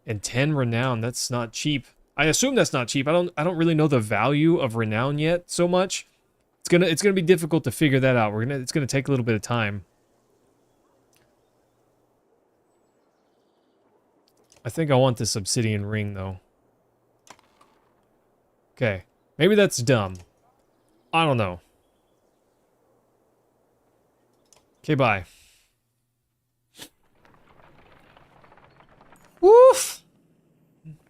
[SPEAKER 1] And 10 renown, that's not cheap. I assume that's not cheap. I don't really know the value of renown yet so much. It's gonna be difficult to figure that out. It's gonna take a little bit of time. I think I want this obsidian ring though. Okay. Maybe that's dumb. I don't know. Okay, bye. Woof!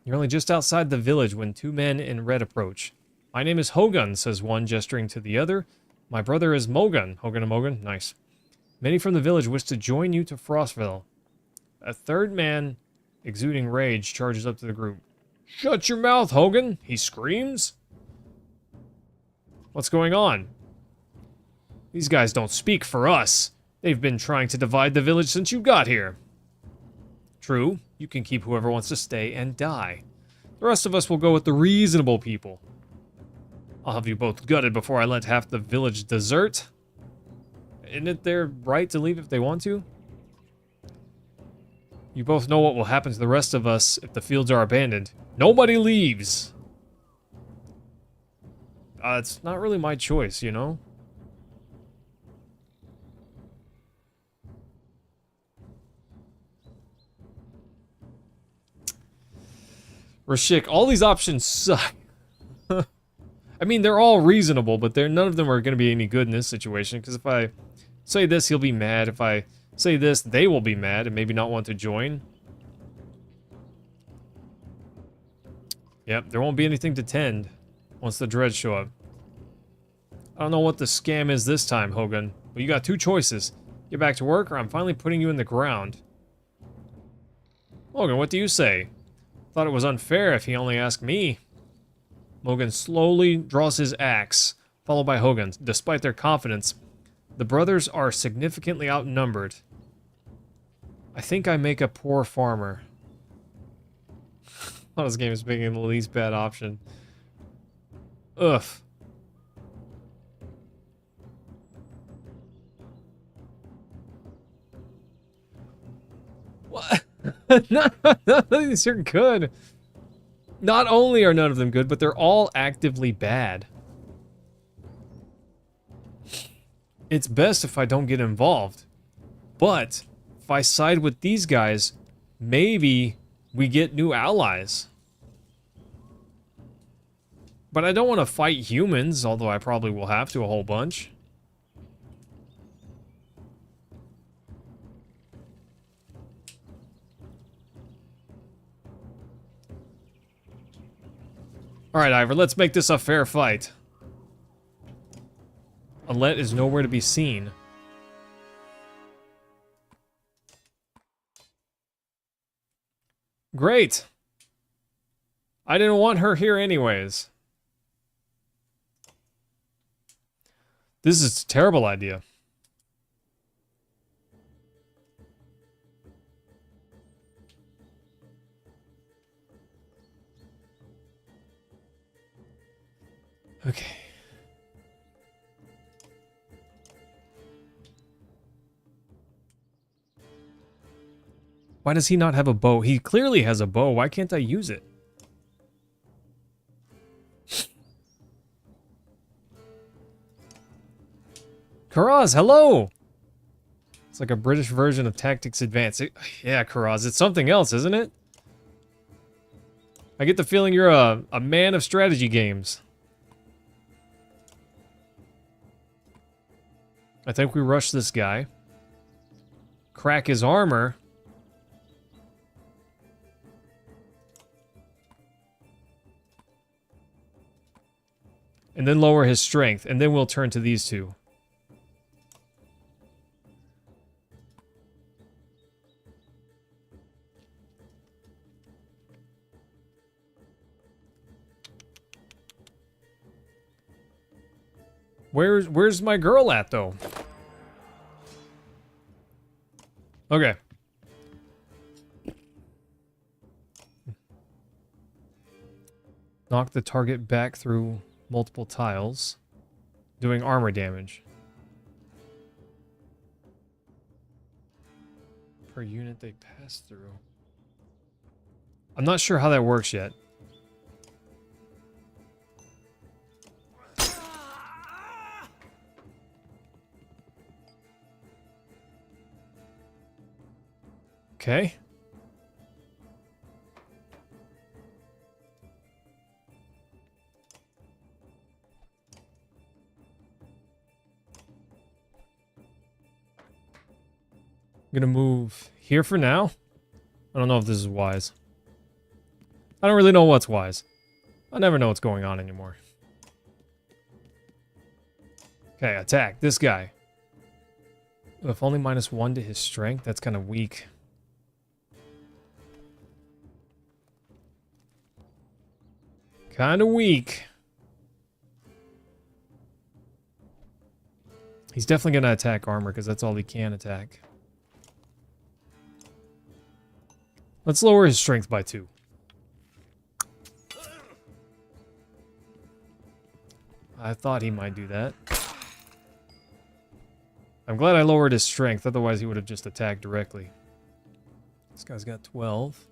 [SPEAKER 1] You're only just outside the village when 2 men in red approach. My name is Hogun, says one, gesturing to the other. My brother is Mogun. Hogun and Mogun? Nice. Many from the village wish to join you to Frostville. A third man, exuding rage, charges up to the group. Shut your mouth, Hogun! He screams. What's going on? These guys don't speak for us. They've been trying to divide the village since you got here. True, you can keep whoever wants to stay and die. The rest of us will go with the reasonable people. I'll have you both gutted before I let half the village desert. Isn't it their right to leave if they want to? You both know what will happen to the rest of us if the fields are abandoned. Nobody leaves! It's not really my choice, you know? Rashik, all these options suck. I mean, they're all reasonable, but none of them are going to be any good in this situation, because if I say this, he'll be mad. If I say this, they will be mad and maybe not want to join. Yep, there won't be anything to tend once the dreads show up. I don't know what the scam is this time, Hogun, but you got 2 choices. Get back to work, or I'm finally putting you in the ground. Hogun, what do you say? Thought it was unfair if he only asked me. Mogun slowly draws his axe, followed by Hogun. Despite their confidence, the brothers are significantly outnumbered. I think I make a poor farmer. Oh, this game is making the least bad option. Ugh. What? None of these are good. Not only are none of them good, but they're all actively bad. It's best if I don't get involved. But if I side with these guys, maybe we get new allies. But I don't want to fight humans, although I probably will have to a whole bunch. Alright, Ivor, let's make this a fair fight. Alette is nowhere to be seen. Great! I didn't want her here anyways. This is a terrible idea. Okay. Why does he not have a bow? He clearly has a bow. Why can't I use it? Karaz, hello! It's like a British version of Tactics Advance. Yeah, Karaz, it's something else, isn't it? I get the feeling you're a man of strategy games. I think we rush this guy. Crack his armor. and then lower his strength, and then we'll turn to these two. Where's my girl at, though? Okay. Knock the target back through multiple tiles, doing armor damage. Per unit they pass through. I'm not sure how that works yet. Okay. I'm gonna move here for now. I don't know if this is wise. I don't really know what's wise. I never know what's going on anymore. Okay, attack this guy. If only -1 to his strength, that's kind of weak. Kind of weak. He's definitely going to attack armor because that's all he can attack. Let's lower his strength by 2. I thought he might do that. I'm glad I lowered his strength, otherwise he would have just attacked directly. This guy's got 12.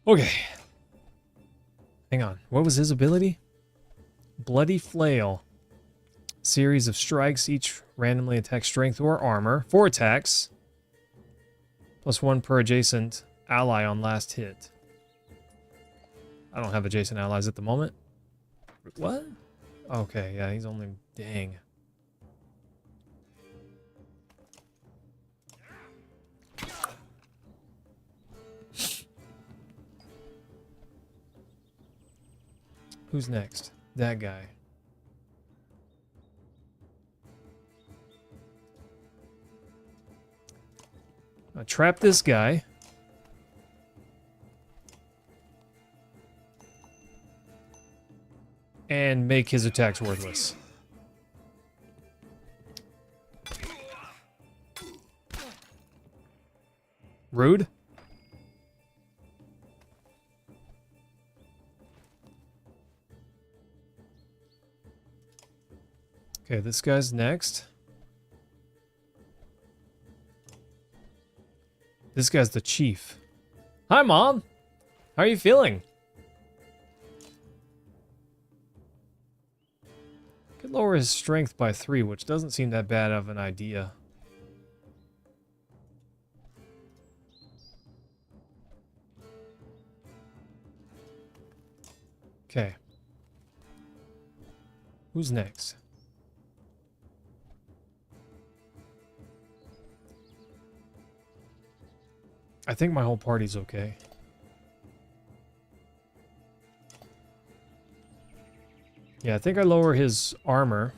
[SPEAKER 1] Okay. Hang on. What was his ability? Bloody Flail. Series of strikes, each randomly attack strength or armor. 4 attacks. +1 per adjacent ally on last hit. I don't have adjacent allies at the moment. What? Okay, yeah, he's only... Dang. Who's next? That guy. I'll trap this guy. And make his attacks worthless. Rude. Okay, this guy's next. This guy's the chief. Hi, Mom. How are you feeling? Could lower his strength by 3, which doesn't seem that bad of an idea. Okay. Who's next? I think my whole party's okay. Yeah, I think I lower his armor.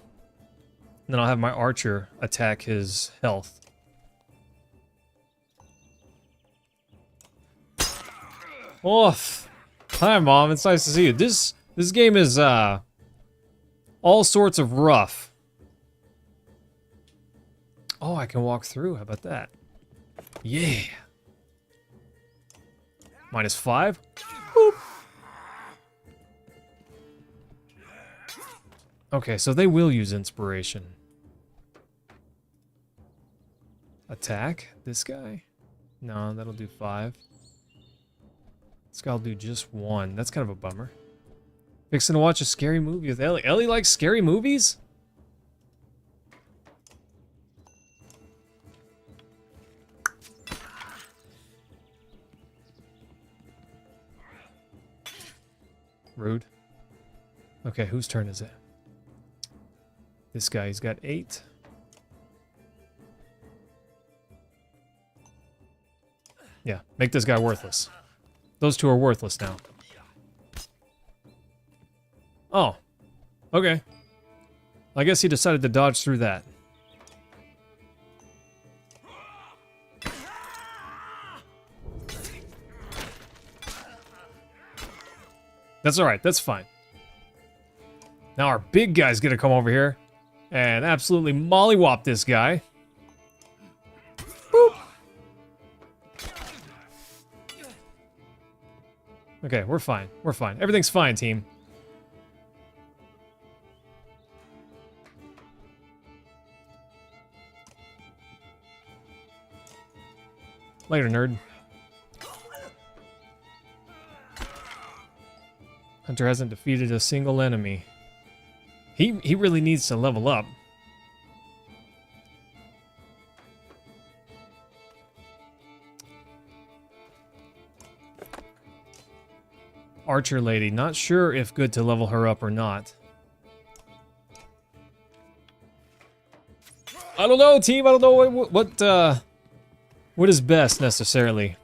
[SPEAKER 1] And then I'll have my archer attack his health. Oof. Hi, Mom. It's nice to see you. This game is all sorts of rough. Oh, I can walk through. How about that? Yeah. -5. Boop. Okay, so they will use inspiration. Attack this guy? No, that'll do 5. This guy'll do just 1. That's kind of a bummer. Fixing to watch a scary movie with Ellie. Ellie likes scary movies? Rude. Okay, whose turn is it? This guy, he's got 8. Yeah, make this guy worthless. Those two are worthless now. Oh. Okay. I guess he decided to dodge through that. That's alright, that's fine. Now our big guy's gonna come over here and absolutely mollywop this guy. Boop. Okay, we're fine. We're fine. Everything's fine, team. Later, nerd. Hunter hasn't defeated a single enemy. He really needs to level up. Archer lady, not sure if good to level her up or not. I don't know, team. I don't know what is best necessarily.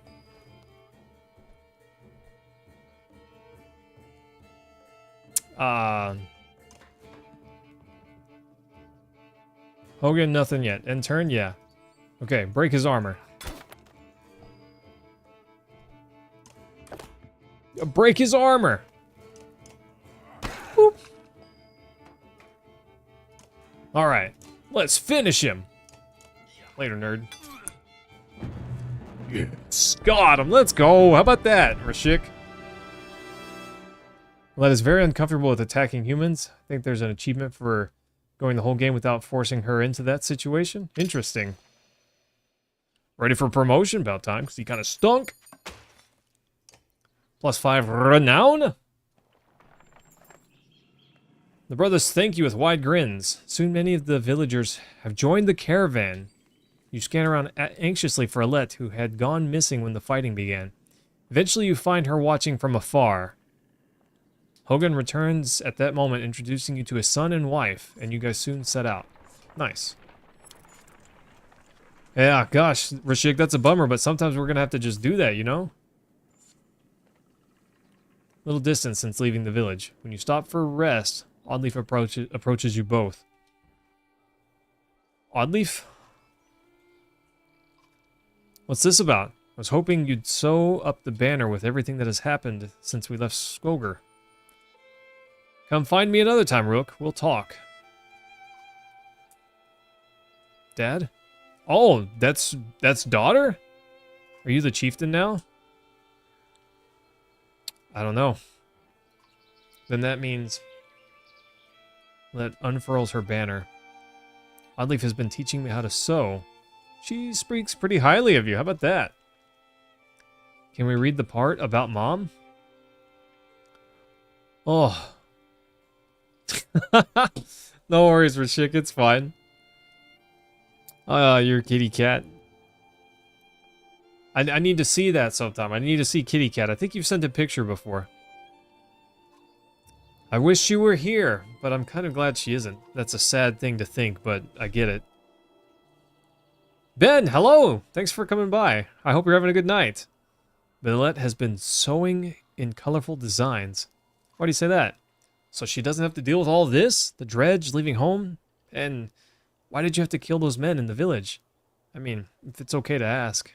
[SPEAKER 1] Hogan, nothing yet. End turn, yeah. Okay, break his armor. Break his armor. Boop. All right, let's finish him. Later, nerd. Yes. Got him. Let's go. How about that, Rashik? Led is very uncomfortable with attacking humans. I think there's an achievement for going the whole game without forcing her into that situation. Interesting. Ready for promotion? About time, because he kind of stunk. +5 renown. The brothers thank you with wide grins. Soon many of the villagers have joined the caravan. You scan around anxiously for Alette, who had gone missing when the fighting began. Eventually you find her watching from afar. Hogan returns at that moment, introducing you to his son and wife, and you guys soon set out. Nice. Yeah, gosh, Rashik, that's a bummer, but sometimes we're gonna have to just do that, you know? Little distance since leaving the village. When you stop for rest, Oddleaf approaches you both. Oddleaf? What's this about? I was hoping you'd sew up the banner with everything that has happened since we left Skoger. Come find me another time, Rook. We'll talk. Dad? Oh, that's daughter? Are you the chieftain now? I don't know. Then that means that unfurls her banner. Oddleaf has been teaching me how to sew. She speaks pretty highly of you. How about that? Can we read the part about Mom? Oh. No worries, Rashik. It's fine. You're a kitty cat. I need to see that sometime. I need to see kitty cat. I think you've sent a picture before. I wish she were here, but I'm kind of glad she isn't. That's a sad thing to think, but I get it. Ben, hello! Thanks for coming by. I hope you're having a good night. Billette has been sewing in colorful designs. Why do you say that? So she doesn't have to deal with all this? The dredge, leaving home? And why did you have to kill those men in the village? I mean, if it's okay to ask.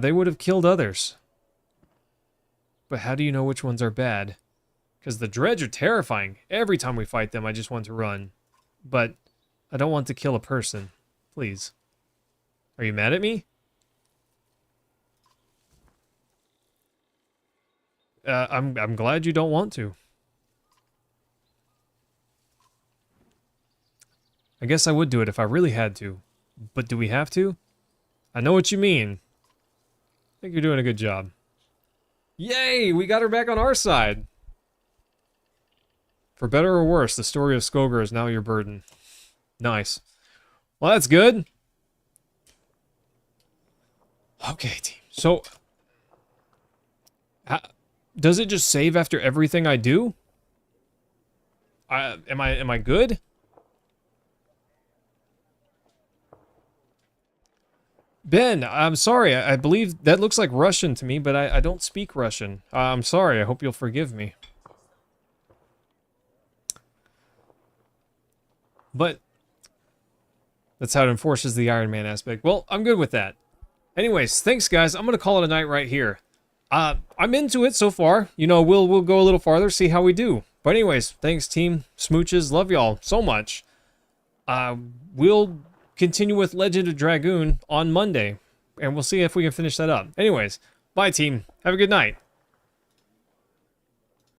[SPEAKER 1] They would have killed others. But how do you know which ones are bad? Because the dredge are terrifying. Every time we fight them, I just want to run. But I don't want to kill a person. Please. Are you mad at me? I'm glad you don't want to. I guess I would do it if I really had to. But do we have to? I know what you mean. I think you're doing a good job. Yay! We got her back on our side! For better or worse, the story of Skoger is now your burden. Nice. Well, that's good. Okay, team. So, does it just save after everything I do? Am I good? Ben, I'm sorry. I believe that looks like Russian to me, but I don't speak Russian. I'm sorry. I hope you'll forgive me. But that's how it enforces the Iron Man aspect. Well, I'm good with that. Anyways, thanks guys. I'm gonna call it a night right here. I'm into it so far. You know, we'll go a little farther, see how we do. But anyways, thanks team. Smooches, love y'all so much. We'll continue with Legend of Dragoon on Monday, and we'll see if we can finish that up. Anyways, bye team. Have a good night.